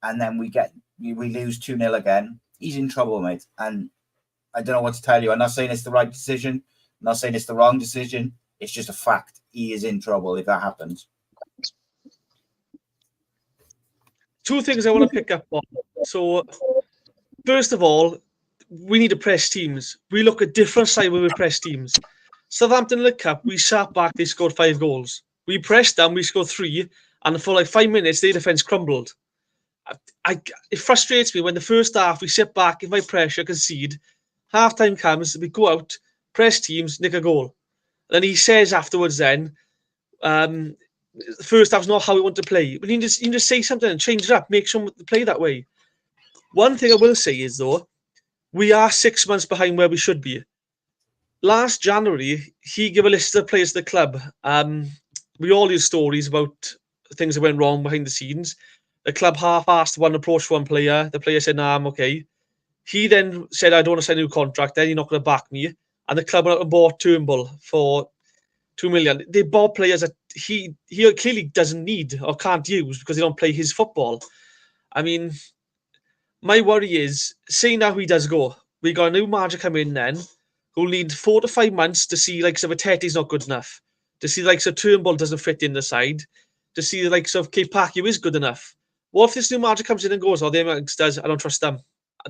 and then we lose 2-0 again, he's in trouble, mate. And I don't know what to tell you. I'm not saying it's the right decision. I'm not saying it's the wrong decision. It's just a fact. He is in trouble if that happens. Two things I want to pick up on. So, first of all, we need to press teams. We look at different side when we press teams. Southampton in the Cup, we sat back, they scored 5 goals. We pressed them, we scored 3, and for like 5 minutes, their defence crumbled. It frustrates me when the first half, we sit back, give my pressure, concede. Half-time comes, we go out, press teams, nick a goal. And then he says afterwards then, the first half's not how we want to play. But you just say something and change it up, make sure to play that way. One thing I will say is, though, we are 6 months behind where we should be. Last January, he gave a list of players to the club. We all hear stories about things that went wrong behind the scenes. The club half-assed one approach for one player. The player said, "Nah, I'm okay." He then said, "I don't want to sign a new contract. Then you're not going to back me." And the club went out and bought Turnbull for $2 million. They bought players that he clearly doesn't need or can't use because they don't play his football. I mean, my worry is, say now he does go, we got a new manager come in then, who'll need 4 to 5 months to see like Sabateti's not good enough, to see like Turnbull doesn't fit in the side, to see like Kepaku is good enough. What if this new manager comes in and goes, "Oh, they're youngsters, I don't trust them.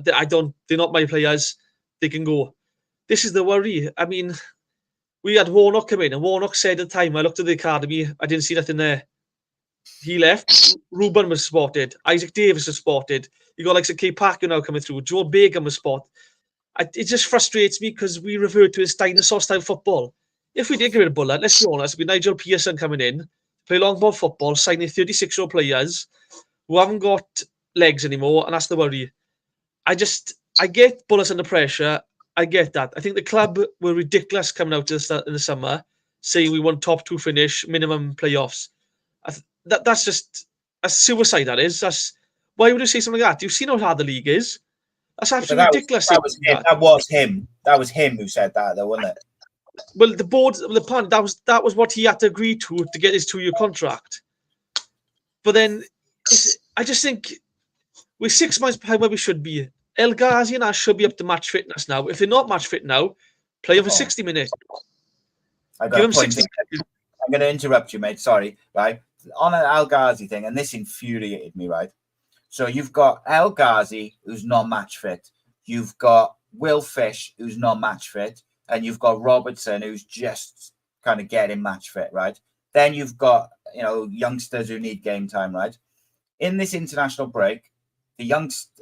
They're not my players. They can go." This is the worry. I mean, we had Warnock come in, and Warnock said at the time, I looked at the academy, I didn't see nothing there. He left. Ruben was spotted. Isaac Davis was spotted. You got like Kepaku now coming through. Joe Begum was spotted. It just frustrates me because we revert to his dinosaur-style football. If we did get rid of Bulut, let's be honest, with Nigel Pearson coming in, play long ball football, signing 36-year-old players who haven't got legs anymore, and that's the worry. I get Bullets under pressure. I get that. I think the club were ridiculous coming out in the summer, saying we want top 2 finish, minimum playoffs. That's just a suicide, that is. Why would you say something like that? Do you see how hard the league is? That's absolutely ridiculous. That was him. That was him who said that, though, wasn't it? Well, the board, the point, that was what he had to agree to get his 2-year contract. But then, I just think we're 6 months behind where we should be. El Ghazi and I should be up to match fitness now. If they're not match fit now, play over 60 minutes. Give him 60 minutes. I'm going to interrupt you, mate. Sorry, right? On an El Ghazi thing, and this infuriated me, right? So you've got El Ghazi, who's not match fit. You've got Will Fish, who's not match fit. And you've got Robertson, who's just kind of getting match fit, right? Then you've got, youngsters who need game time, right? In this international break,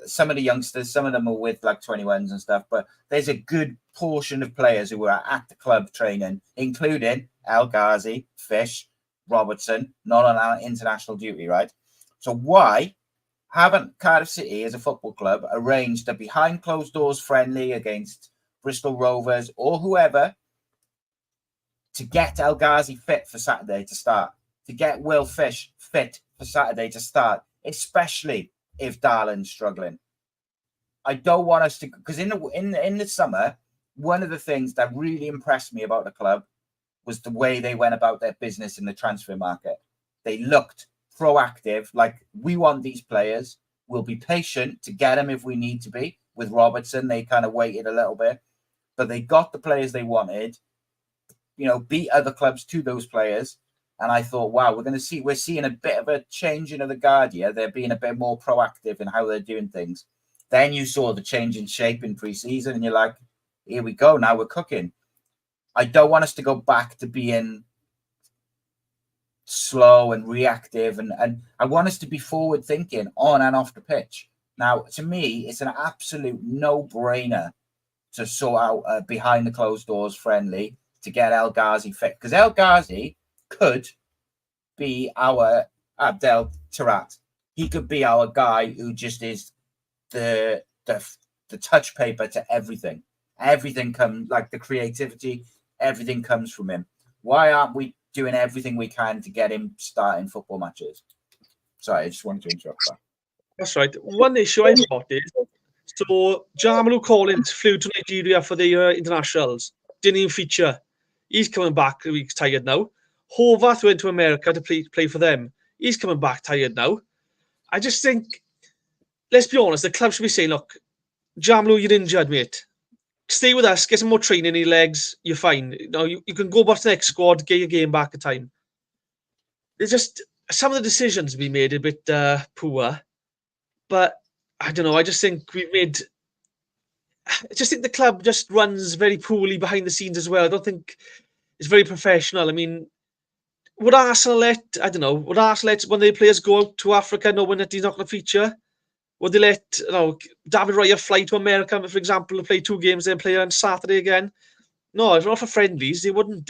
some of the youngsters, some of them are with like 21s and stuff, but there's a good portion of players who are at the club training, including El Ghazi, Fish, Robertson, not on our international duty, right? So why haven't Cardiff City as a football club arranged a behind closed doors friendly against Bristol Rovers or whoever to get El Ghazi fit for Saturday to start, to get Will Fish fit for Saturday to start, especially if Darlin's struggling? I don't want us to, because in the summer, one of the things that really impressed me about the club was the way they went about their business in the transfer market. They looked proactive, like, we want these players. We'll be patient to get them if we need to be. With Robertson, they kind of waited a little bit, but they got the players they wanted, beat other clubs to those players. And I thought, wow, we're seeing a bit of a changing of the guard here. They're being a bit more proactive in how they're doing things. Then you saw the change in shape in pre-season, and you're like, here we go, now we're cooking. I don't want us to go back to being slow and reactive, and I want us to be forward thinking on and off the pitch. Now, to me, it's an absolute no-brainer to sort out a behind the closed doors friendly to get El Ghazi fit, because El Ghazi could be our Abdel Tarat. He could be our guy who just is the touch paper to everything. Everything comes, like the creativity, everything comes from him. Why aren't we doing everything we can to get him starting football matches? Sorry, I just wanted to interrupt that. That's right. One issue I've got is, so Jamalu Collins flew to Nigeria for the internationals. Didn't even feature. He's coming back. He's tired now. Horvath went to America to play for them. He's coming back tired now. I just think, let's be honest, the club should be saying, look, Jamalu, you're injured, mate. Stay with us, get some more training in your legs, you're fine. You can go back to the next squad, get your game back in time. There's just some of the decisions we made a bit poor. But I don't know. I just think the club just runs very poorly behind the scenes as well. I don't think it's very professional. I mean, would Arsenal let one of their players go out to Africa knowing that he's not going to feature? Would they let David Raya fly to America, for example, to play 2 games, then play on Saturday again? No, if not for friendlies, they wouldn't.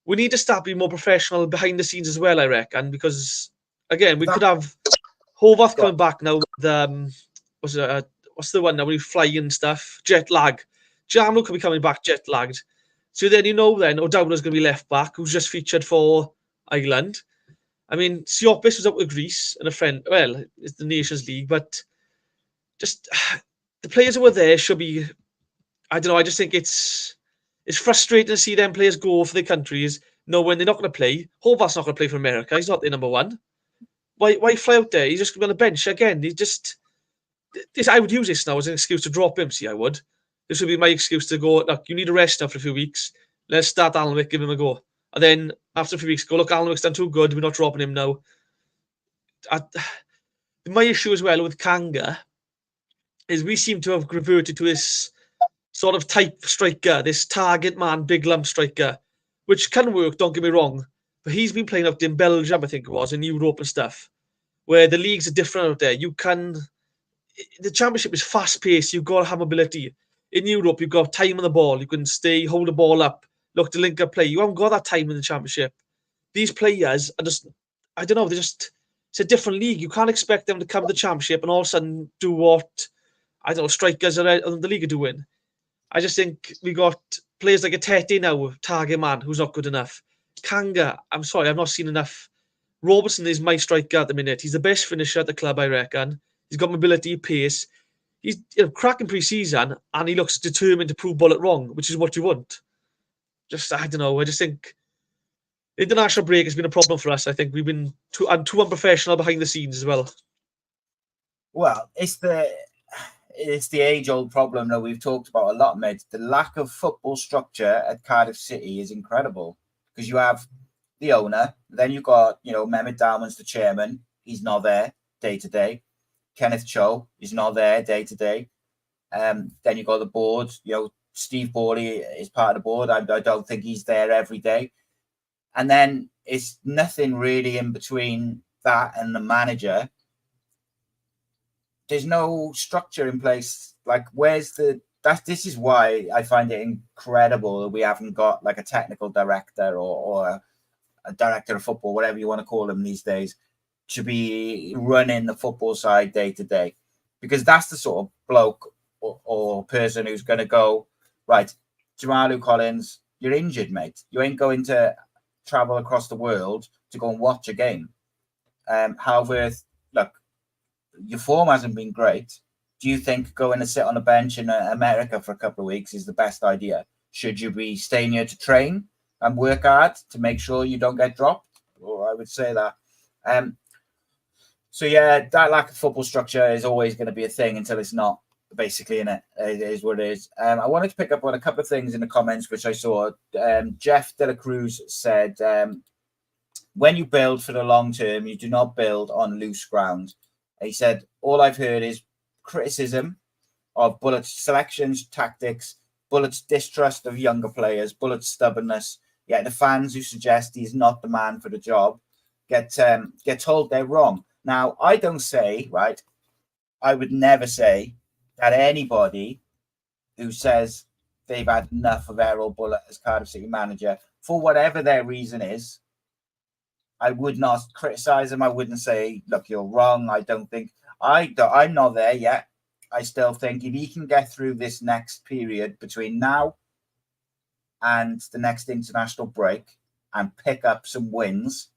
We need to start being more professional behind the scenes as well, I reckon, because again, we could have Horvath coming back now with what's the one now when you fly and stuff? Jet lag. Jamalu could be coming back jet lagged. So then O'Dowd's going to be left back, who's just featured for Ireland. I mean, Siopis was up with Greece and a friend. Well, it's the Nations League, but just the players who were there should be. I don't know. I just think it's frustrating to see them players go for their countries knowing they're not going to play. Horvath's not going to play for America. He's not their number one. Why fly out there? He's just going to be on the bench again. I would use this now as an excuse to drop him. See, I would. This would be my excuse to go, look, you need a rest now for a few weeks. Let's start Alnwick, give him a go. And then after a few weeks, go, look, Alnwick's done too good. We're not dropping him now. My issue as well with Kanga is we seem to have reverted to this sort of type striker, this target man, big lump striker, which can work, don't get me wrong. But he's been playing out in Belgium, I think it was, in Europe and stuff, where the leagues are different out there. The championship is fast-paced. You've got to have mobility. In Europe, you've got time on the ball. You can stay, hold the ball up, look to link up play. You haven't got that time in the championship. These players are just, I don't know, it's a different league. You can't expect them to come to the championship and all of a sudden do what, I don't know, strikers around the league are doing. I just think we got players like a Tete now, target man, who's not good enough. Kanga, I'm sorry, I've not seen enough. Robertson is my striker at the minute. He's the best finisher at the club, I reckon. He's got mobility, pace. He's cracking pre-season, and he looks determined to prove Bulut wrong, which is what you want. I don't know. I just think the international break has been a problem for us. I think we've been too unprofessional behind the scenes as well. Well, it's the age-old problem that we've talked about a lot, mate. The lack of football structure at Cardiff City is incredible, because you have the owner, then you've got, Mehmet Dalman's the chairman. He's not there day to day. Kenneth Cho is not there day to day. Then you've got the board. Steve Borley is part of the board. I don't think he's there every day. And then it's nothing really in between that and the manager. There's no structure in place. Like, this is why I find it incredible that we haven't got like a technical director or a director of football, whatever you want to call them these days, to be running the football side day to day, because that's the sort of bloke or person who's going to go, right, Jamalu Collins, you're injured, mate. You ain't going to travel across the world to go and watch a game. However, look, your form hasn't been great. Do you think going to sit on a bench in America for a couple of weeks is the best idea? Should you be staying here to train and work hard to make sure you don't get dropped? Well, I would say that. So, yeah, that lack of football structure is always going to be a thing until it's not, basically, in it. It is what it is. I wanted to pick up on a couple of things in the comments, which I saw. Jeff De La Cruz said, when you build for the long term, you do not build on loose ground. He said, all I've heard is criticism of Bulut's selections, tactics, Bulut's distrust of younger players, Bulut's stubbornness. Yet the fans who suggest he's not the man for the job get told they're wrong. Now, I don't say, right, I would never say that anybody who says they've had enough of Errol Bulut as Cardiff City manager, for whatever their reason is, I would not criticise them. I wouldn't say, look, you're wrong. I don't think, I'm not there yet. I still think if he can get through this next period between now and the next international break and pick up some wins,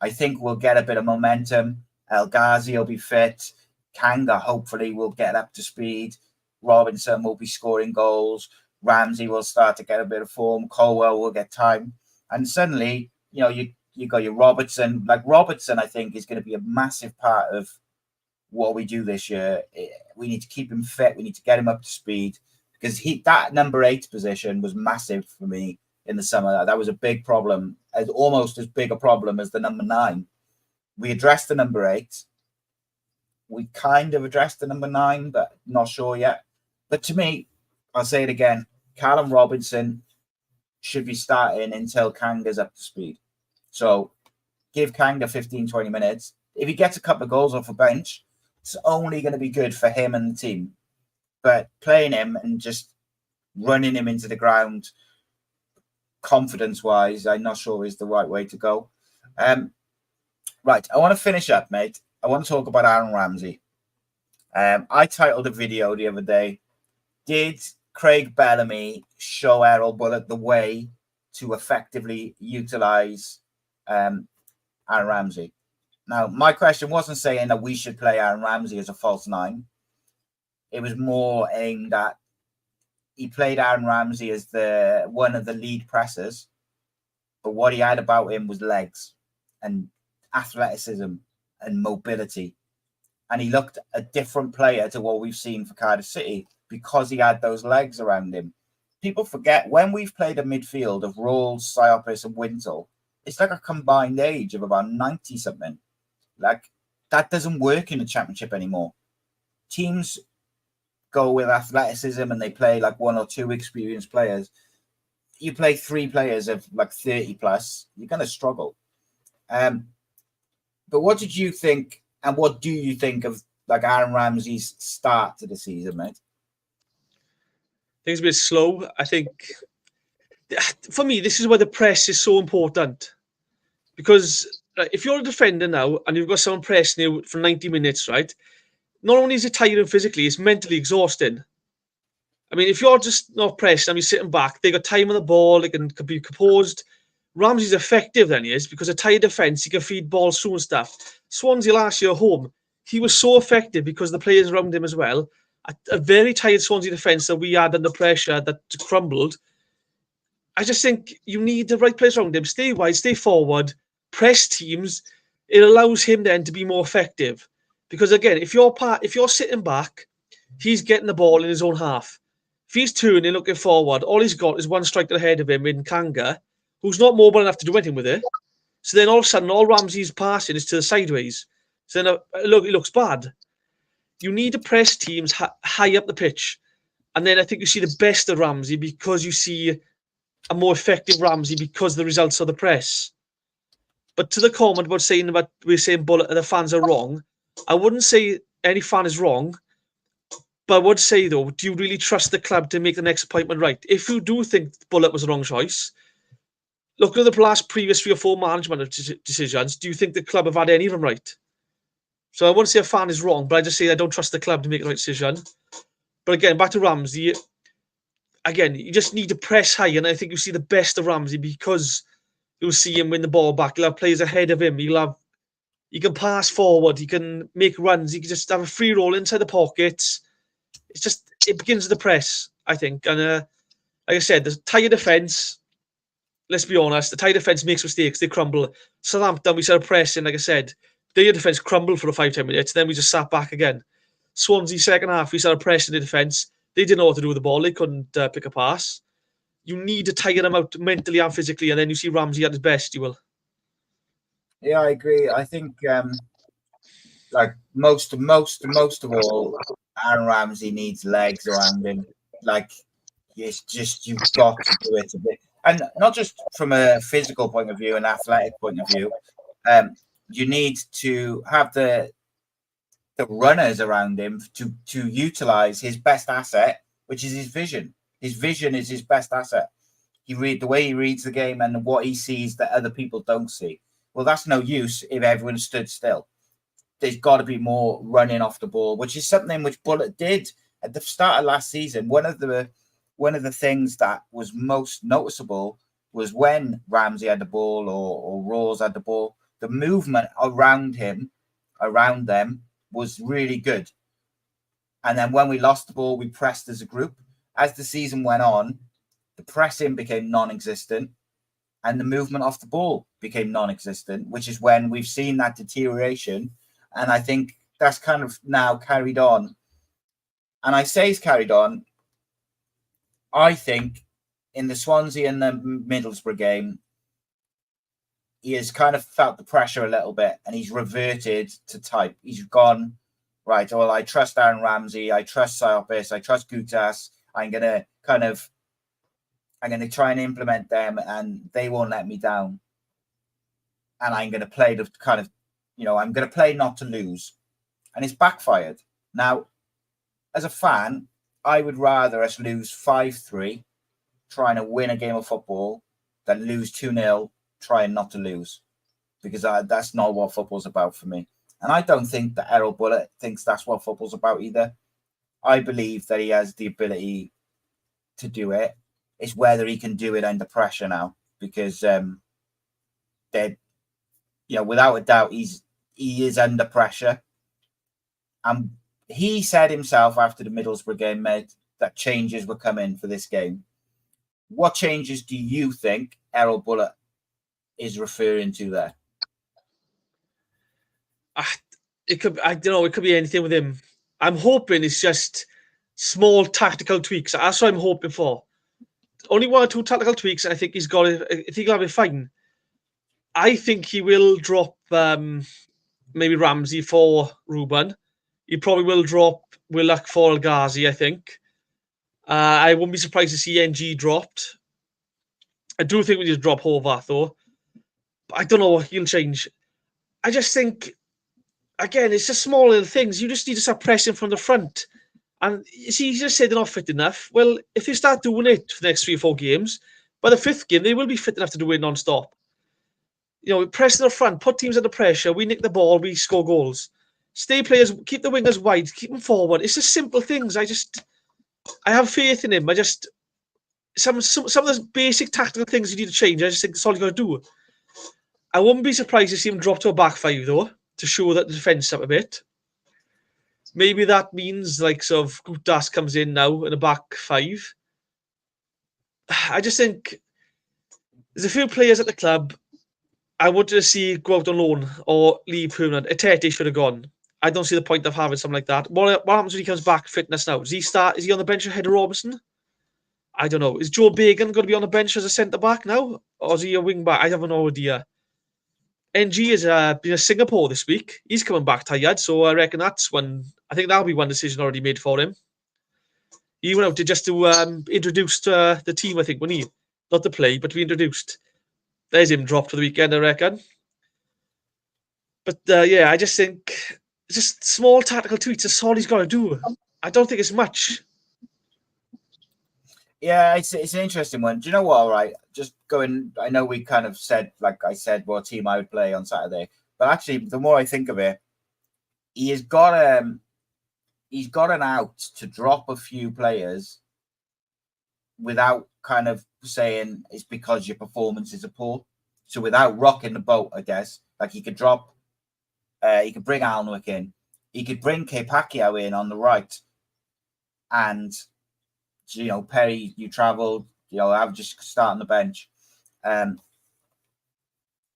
I think we'll get a bit of momentum. El Ghazi will be fit. Kanga hopefully will get up to speed. Robinson will be scoring goals. Ramsey will start to get a bit of form. Colwill will get time. And suddenly, you know, you got your Robertson. Like Robertson, I think, is going to be a massive part of what we do this year. We need to keep him fit. We need to get him up to speed, because that number 8 position was massive for me in the summer. That was a big problem, almost as big a problem as the number 9. We addressed the number 8. We kind of addressed the number 9, but not sure yet. But to me, I'll say it again, Callum Robinson should be starting until Kanga's up to speed. So give Kanga 15, 20 minutes. If he gets a couple of goals off a bench, it's only going to be good for him and the team. But playing him and just running him into the ground, confidence-wise, I'm not sure is the right way to go. Right, I want to finish up, mate. I want to talk about Aaron Ramsey. I titled a video the other day, did Craig Bellamy show Errol Bulut the way to effectively utilise Aaron Ramsey? Now, my question wasn't saying that we should play Aaron Ramsey as a false 9. It was more aimed at, he played Aaron Ramsey as one of the lead pressers, but what he had about him was legs and athleticism and mobility. And he looked a different player to what we've seen for Cardiff City because he had those legs around him. People forget, when we've played a midfield of Rawls, Siopis and Wintle, it's like a combined age of about 90-something. Like, that doesn't work in the Championship anymore. Teams go with athleticism and they play like 1 or 2 experienced players. You play 3 players of like 30 plus, you're going to struggle. But what did you think, and what do you think of like Aaron Ramsey's start to the season, mate? I think it's a bit slow. I think, for me, this is where the press is so important. Because if you're a defender now and you've got someone pressing you for 90 minutes, right? Not only is it tiring physically, it's mentally exhausting. I mean, if you're just not pressing and you're sitting back, they got time on the ball, they can be composed. Ramsey's effective then, he is, because a tired defence, he can feed balls through and stuff. Swansea last year home, he was so effective because the players around him as well. A very tired Swansea defence that we had under pressure that crumbled. I just think you need the right players around him. Stay wide, stay forward, press teams. It allows him then to be more effective. Because again, if you're sitting back, he's getting the ball in his own half. If he's turning, looking forward, all he's got is one striker ahead of him in Kanga, who's not mobile enough to do anything with it. So then all of a sudden, all Ramsey's passing is to the sideways. So then it looks bad. You need to press teams high up the pitch. And then I think you see the best of Ramsey because you see a more effective Ramsey because of the results of the press. But to the comment about we're saying Bulut and the fans are wrong, I wouldn't say any fan is wrong. But I would say, though, do you really trust the club to make the next appointment right? If you do think Bulut was the wrong choice, look at the previous 3 or 4 management decisions. Do you think the club have had any of them right? So I wouldn't say a fan is wrong, but I just say I don't trust the club to make the right decision. But again, back to Ramsey. Again, you just need to press high, and I think you see the best of Ramsey because you'll see him win the ball back. He'll have players ahead of him. He can pass forward. He can make runs. He can just have a free roll inside the pockets. It begins with the press, I think. And like I said, the tired defence, let's be honest, the tired defence makes mistakes. They crumble. Southampton, we started pressing, like I said. Their defence crumbled for the 5-10 minutes. Then we just sat back again. Swansea, second half, we started pressing the defence. They didn't know what to do with the ball. They couldn't pick a pass. You need to tire them out mentally and physically, and then you see Ramsey at his best, you will. Yeah, I agree. I think like most of all, Aaron Ramsey needs legs around him. Like, it's just, you've got to do it a bit. And not just from a physical point of view, an athletic point of view. You need to have the runners around him to utilize his best asset, which is his vision. His vision is his best asset. The way he reads the game and what he sees that other people don't see. Well, that's no use if everyone stood still. There's got to be more running off the ball, which is something which Bulut did at the start of last season. One of the things that was most noticeable was when Ramsey had the ball or Rose had the ball, the movement around them was really good. And then when we lost the ball, we pressed as a group. As the season went on, the pressing became non-existent and the movement off the ball became non-existent, which is when we've seen that deterioration. And I think that's kind of now carried on. And I say it's carried on. I think in the Swansea and the Middlesbrough game, he has kind of felt the pressure a little bit and he's reverted to type. He's gone, right, well, I trust Aaron Ramsey, I trust Siopis, I trust Gutas. I'm going to try and implement them and they won't let me down. And I'm going to play the kind of, I'm going to play not to lose. And it's backfired. Now, as a fan, I would rather us lose 5-3, trying to win a game of football, than lose 2-0, trying not to lose. Because that's not what football's about for me. And I don't think that Errol Bulut thinks that's what football's about either. I believe that he has the ability to do it. It's whether he can do it under pressure now. Because, without a doubt, he is under pressure. And he said himself after the Middlesbrough game, mate, that changes were coming for this game. What changes do you think Errol Bulut is referring to there? It could be anything with him. I'm hoping it's just small tactical tweaks. That's what I'm hoping for. Only 1 or 2 tactical tweaks, and I think he'll have it fine. I think he will drop maybe Ramsey for Ruben. He probably will drop Willock for El Ghazi, I think. I wouldn't be surprised to see NG dropped. I do think we just drop Horvath, though. But I don't know what he'll change. I just think, again, it's just small little things. You just need to start pressing from the front. And you see, you just said they're not fit enough. Well, if they start doing it for the next 3 or 4 games, by the 5th game, they will be fit enough to do it non-stop. Press in the front, put teams under pressure. We nick the ball, we score goals. Stay players, keep the wingers wide, keep them forward. It's just simple things. I have faith in him. Some of the basic tactical things you need to change. I just think that's all you got to do. I wouldn't be surprised to see him drop to a back 5 though, to show that the defence up a bit. Maybe that means like sort of Gutas comes in now in a back 5. I just think there's a few players at the club I wanted to see go out on loan or leave permanent. Etete should have gone. I don't see the point of having something like that. What happens when he comes back fitness now? Does he start? Is he on the bench ahead of Robinson? I don't know. Is Joe Bagan going to be on the bench as a centre back now, or is he a wing back? I have no idea. NG has been in Singapore this week. He's coming back tired, so I reckon that's one. I think that'll be one decision already made for him. He went out to introduce the team. I think when he not to play, but to be introduced. There's him dropped for the weekend, I reckon. But I just think it's just small tactical tweaks. That's all he's got to do. I don't think it's much. Yeah, it's an interesting one. Do you know what? All right, just going. I know we kind of said, like I said, what team I would play on Saturday. But actually, the more I think of it, he's got an out to drop a few players without kind of saying it's because your performances are poor. So without rocking the boat, I guess, like he could drop, he could bring Alnwick in, he could bring Pacquiao in on the right, and Perry, you travelled, I would just start on the bench.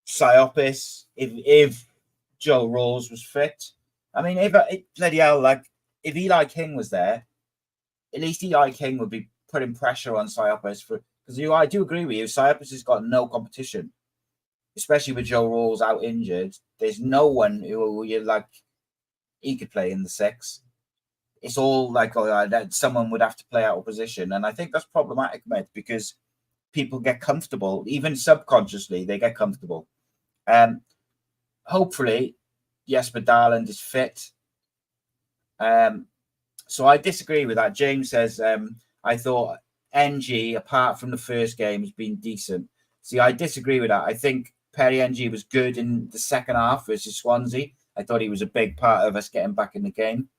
Siopis, if Joe Rose was fit, I mean, if Eli King was there, at least Eli King would be putting pressure on Siopis because I do agree with you. Siopis has got no competition, especially with Joe Rose out injured. There's no one who you're like he could play in the 6. it's all like that someone would have to play out of position. And I think that's problematic, mate, because people get comfortable, even subconsciously, they get comfortable. Hopefully, Jesper Darland is fit. So I disagree with that. James says, I thought NG, apart from the first game, has been decent. See, I disagree with that. I think Perry NG was good in the second half versus Swansea. I thought he was a big part of us getting back in the game.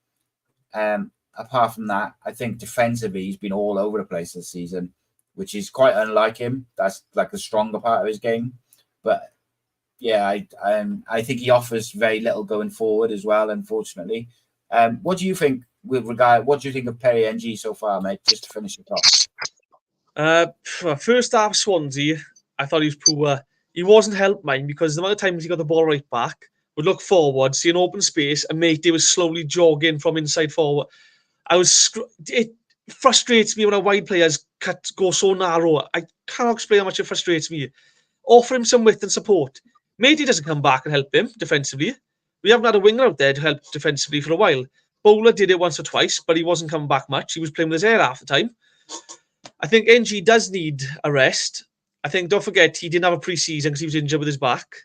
Apart from that, I think defensively he's been all over the place this season, which is quite unlike him. That's like the stronger part of his game. But yeah, I think he offers very little going forward as well, unfortunately. What do you think what do you think of Perry NG so far, mate? Just to finish it off. First half Swansea, I thought he was poor. He wasn't helped, mine, because the amount of times he got the ball right back, would look forward, see an open space, and Matey was slowly jogging from inside forward. It frustrates me when our wide players go so narrow. I cannot explain how much it frustrates me. Offer him some width and support. Matey doesn't come back and help him defensively. We haven't had a winger out there to help defensively for a while. Bowler did it once or twice, but he wasn't coming back much. He was playing with his hair half the time. I think NG does need a rest. I think, don't forget, he didn't have a pre-season because he was injured with his back.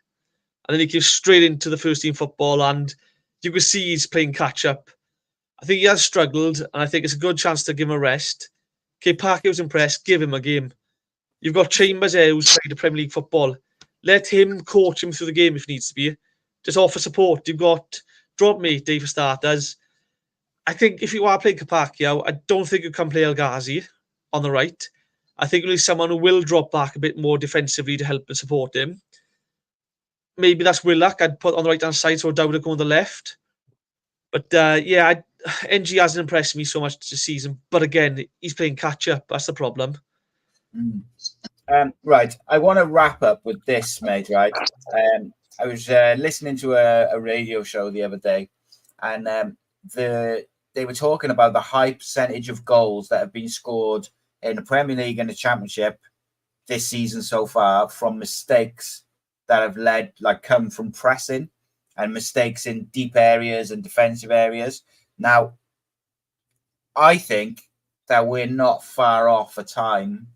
And then he came straight into the first team football, and you can see he's playing catch-up. I think he has struggled, and I think it's a good chance to give him a rest. Okay, Parker was impressed. Give him a game. You've got Chambers here who's played the Premier League football. Let him coach him through the game if needs to be. Just offer support. You've got drop Matey for starters. I think if you are playing Capaccio, I don't think you can play El Ghazi on the right. I think you'll need someone who will drop back a bit more defensively to help and support him. Maybe that's Willock I'd put on the right-hand side, so Dowd go on the left. But NG hasn't impressed me so much this season. But again, he's playing catch-up. That's the problem. Right. I want to wrap up with this, mate, right? I was listening to a radio show the other day, and they were talking about the high percentage of goals that have been scored in the Premier League and the Championship this season so far from mistakes that have come from pressing and mistakes in deep areas and defensive areas. Now, I think that we're not far off a time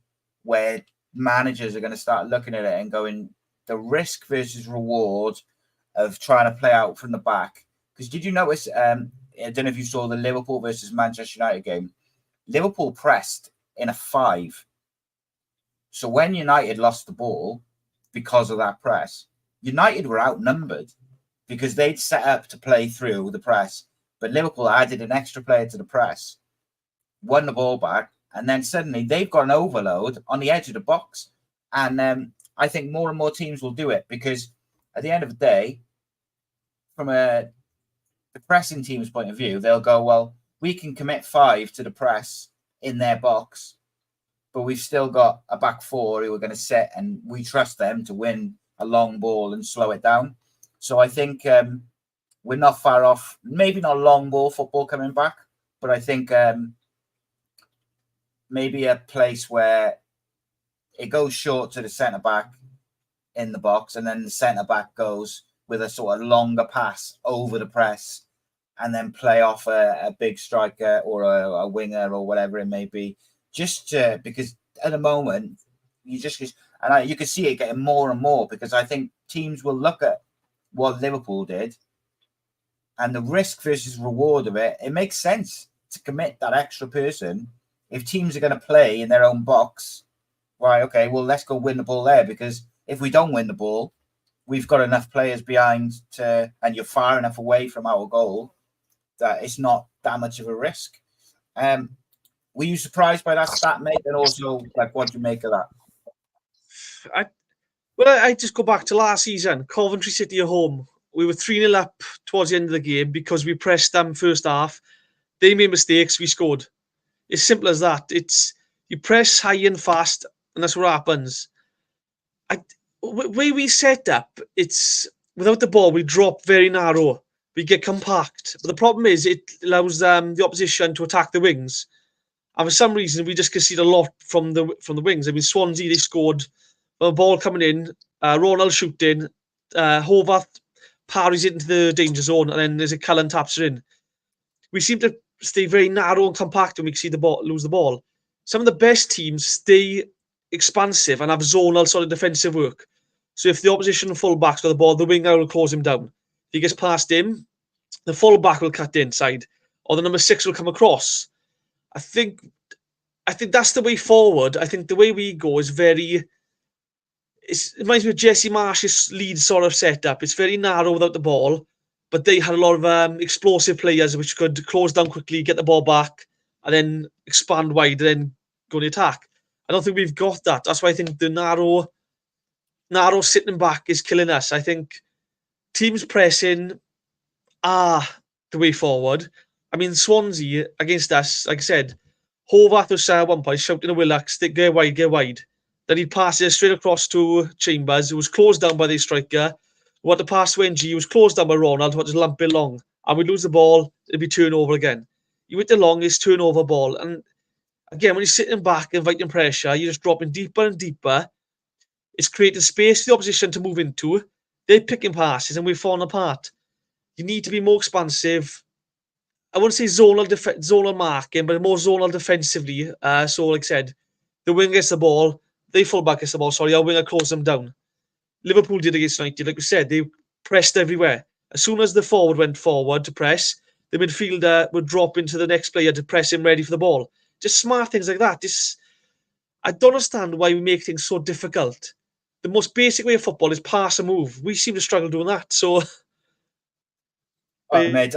where managers are going to start looking at it and going, the risk versus reward of trying to play out from the back. Because did you notice, I don't know if you saw the Liverpool versus Manchester United game, Liverpool pressed in a 5. So when United lost the ball because of that press, United were outnumbered because they'd set up to play through the press. But Liverpool added an extra player to the press, won the ball back, and then suddenly they've got an overload on the edge of the box. And I think more and more teams will do it because at the end of the day, from the pressing team's point of view, they'll go, well, we can commit 5 to the press in their box, but we've still got a back 4 who are going to sit, and we trust them to win a long ball and slow it down. So I think we're not far off, maybe not long ball football coming back, but I think maybe a place where it goes short to the centre-back in the box, and then the centre-back goes with a sort of longer pass over the press and then play off a big striker or a winger or whatever it may be. Just because at the moment, you can see it getting more and more, because I think teams will look at what Liverpool did and the risk versus reward of it. It makes sense to commit that extra person. If teams are going to play in their own box, right, okay, well, let's go win the ball there, because if we don't win the ball, we've got enough players behind and you're far enough away from our goal that it's not that much of a risk. Were you surprised by that stat, mate? And also, what do you make of that? I just go back to last season, Coventry City at home. We were 3-0 up towards the end of the game because we pressed them first half. They made mistakes, we scored. It's simple as that. It's you press high and fast, and that's what happens. The way we set up, it's without the ball, we drop very narrow. We get compact. But the problem is it allows the opposition to attack the wings. And for some reason, we just concede a lot from the wings. I mean, Swansea, they scored a ball coming in, Ronald shooting, Hovarth parries it into the danger zone, and then there's a Cullen taps it in. We seem to stay very narrow and compact when we see the ball lose the ball. Some of the best teams stay expansive and have zonal sort of defensive work. So if the opposition fullback's got the ball, the winger will close him down. If he gets past him, the fullback will cut the inside, or the number 6 will come across. I think that's the way forward. I think the way we go is it reminds me of Jesse Marsh's lead sort of setup. It's very narrow without the ball, but they had a lot of explosive players which could close down quickly, get the ball back, and then expand wide, and then go to attack. I don't think we've got that. That's why I think the narrow sitting back is killing us. I think teams pressing are the way forward. I mean, Swansea against us, like I said, Horvath was at one point shouting to Willock, get wide. Then he'd pass it straight across to Chambers, who was closed down by the striker. What the pass to NG was closed down by Ronald, what just lump it long. And we'd lose the ball, it'd be turnover again. You hit the longest turnover ball. And again, when you're sitting back, inviting pressure, you're just dropping deeper and deeper. It's creating space for the opposition to move into. They're picking passes and we're falling apart. You need to be more expansive. I wouldn't say zonal marking, but more zonal defensively. So, like I said, the winger gets the ball, the fullback gets the ball, our winger closes them down. Liverpool did against United, like we said, they pressed everywhere. As soon as the forward went forward to press, the midfielder would drop into the next player to press him ready for the ball. Just smart things like that. I don't understand why we make things so difficult. The most basic way of football is pass and move. We seem to struggle doing that. So, mate,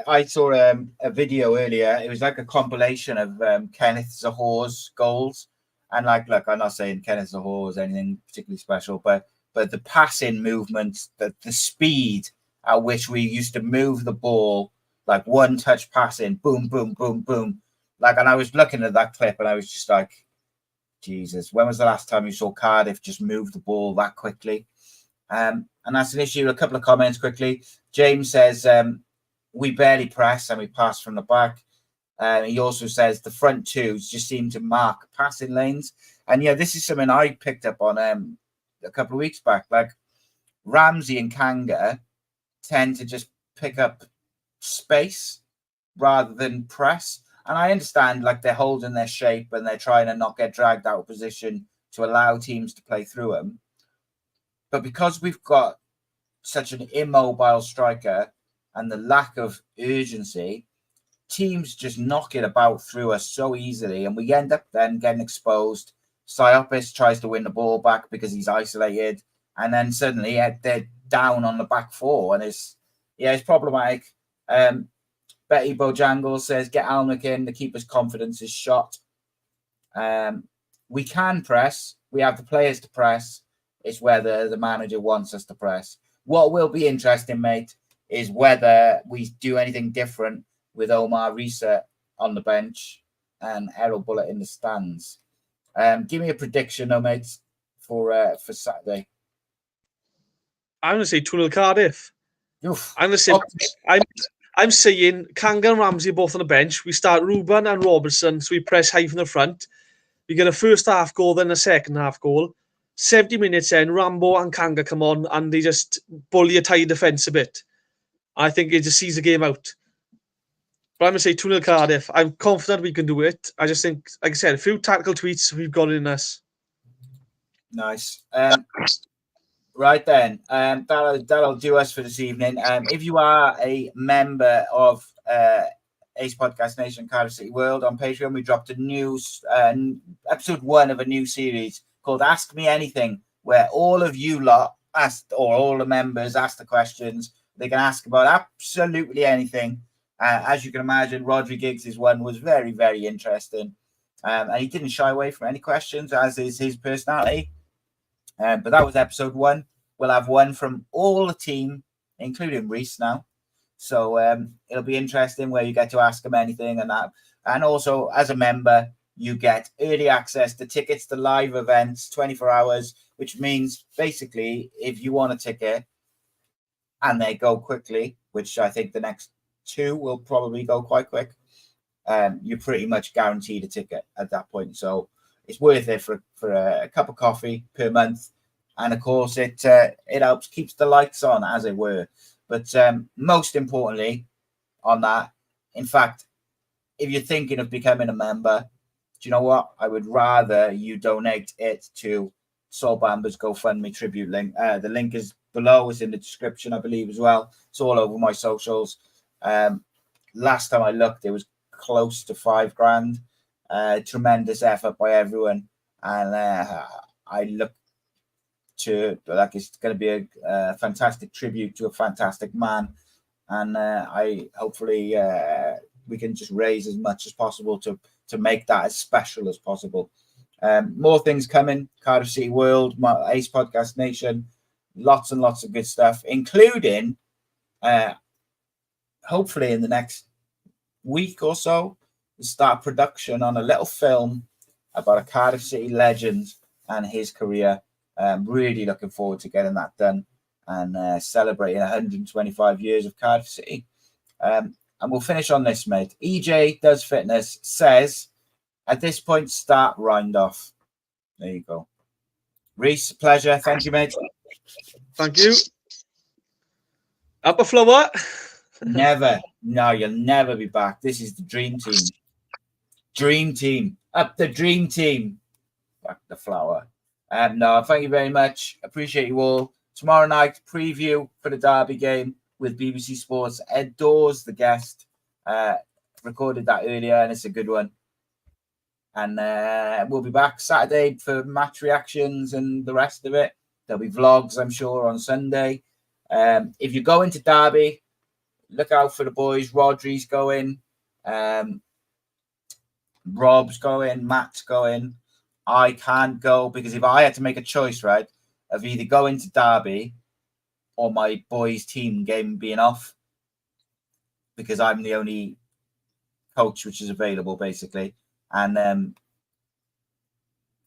I saw a video earlier. It was like a compilation of Kenneth Zahor's goals. And look, I'm not saying Kenneth Zahor is anything particularly special, but the passing movement, the speed at which we used to move the ball, like one touch passing, boom, boom, boom, boom. And I was looking at that clip and I was just like, Jesus, when was the last time you saw Cardiff just move the ball that quickly? And that's an issue. A couple of comments quickly. James says, we barely press and we pass from the back. He also says the front twos just seem to mark passing lanes. And yeah, this is something I picked up on a couple of weeks back. Ramsey and Kanga tend to just pick up space rather than press. And I understand they're holding their shape and they're trying to not get dragged out of position to allow teams to play through them. But because we've got such an immobile striker and the lack of urgency, teams just knock it about through us so easily. And we end up then getting exposed. Siopis tries to win the ball back because he's isolated. And then suddenly they're down on the back four. And it's problematic. Betty Bojangles says, get Alnwick in. The keeper's confidence is shot. We can press. We have the players to press. It's whether the manager wants us to press. What will be interesting, mate, is whether we do anything different with Omar Risa on the bench and Errol Bulut in the stands. Give me a prediction, though, mate, for Saturday. I'm going to say 2-0 Cardiff. Oof. I'm going to say... I'm saying Kanga and Ramsey are both on the bench. We start Ruben and Robertson, so we press high from the front. We get a first half goal, then a second half goal. 70 minutes in, Rambo and Kanga come on, and they just bully a tight defence a bit. I think it just sees the game out. But I'm going to say 2-0 Cardiff. I'm confident we can do it. I just think, like I said, a few tactical tweets we've got in us. Nice. Right then, that'll do us for this evening. If you are a member of Ace Podcast Nation, Cardiff City World on Patreon, we dropped a new episode 1 of a new series called Ask Me Anything, where all of you lot asked, or all the members ask the questions. They can ask about absolutely anything. As you can imagine, Rhodri Giggs' one was very, very interesting. And he didn't shy away from any questions, as is his personality. But that was episode 1. We'll have one from all the team, including Reese now. So it'll be interesting where you get to ask him anything and that. And also, as a member, you get early access to tickets to live events, 24 hours, which means basically if you want a ticket and they go quickly, which I think the next 2 will probably go quite quick, you're pretty much guaranteed a ticket at that point. So it's worth it for a cup of coffee per month. And of course, it helps keeps the lights on, as it were. But most importantly on that, in fact, if you're thinking of becoming a member, do you know what? I would rather you donate it to Saul Bamber's GoFundMe tribute link. The link is below. It's in the description, I believe, as well. It's all over my socials. Last time I looked, it was close to $5,000. Tremendous effort by everyone. And I look to, like, it's going to be a fantastic tribute to a fantastic man. And I hopefully we can just raise as much as possible to make that as special as possible. More things coming. Cardiff City World, my Ace Podcast Nation, lots and lots of good stuff, including hopefully in the next week or so, we'll start production on a little film about a Cardiff City legend and his career. Really looking forward to getting that done and celebrating 125 years of Cardiff City. And we'll finish on this, mate. EJ Does Fitness says, at this point, start round off. There you go. Reese, pleasure. Thank you, mate. Thank you. Upper floor. Never. No, you'll never be back. This is the dream team. Dream team. Up the dream team. Back the flower. No, thank you very much. Appreciate you all. Tomorrow night, preview for the Derby game with BBC Sports. Ed Dawes, the guest. Recorded that earlier, and it's a good one. And we'll be back Saturday for match reactions and the rest of it. There'll be vlogs, I'm sure, on Sunday. If you go into Derby, look out for the boys. Rhodri's going. Rob's going. Matt's going. I can't go because if I had to make a choice, right, of either going to Derby or my boys' team game being off, because I'm the only coach which is available, basically. And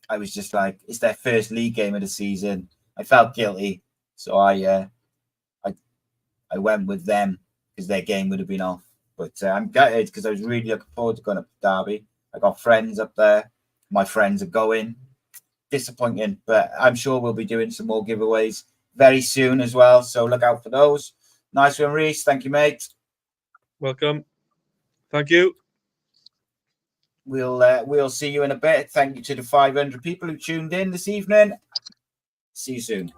I was just like, it's their first league game of the season. I felt guilty, so I went with them because their game would have been off. But I'm gutted because I was really looking forward to going up to Derby. I got friends up there. My friends are going. Disappointing, but I'm sure we'll be doing some more giveaways very soon as well. So look out for those. Nice one, Reese. Thank you, mate. Welcome. Thank you. We'll see you in a bit. Thank you to the 500 people who tuned in this evening. See you soon.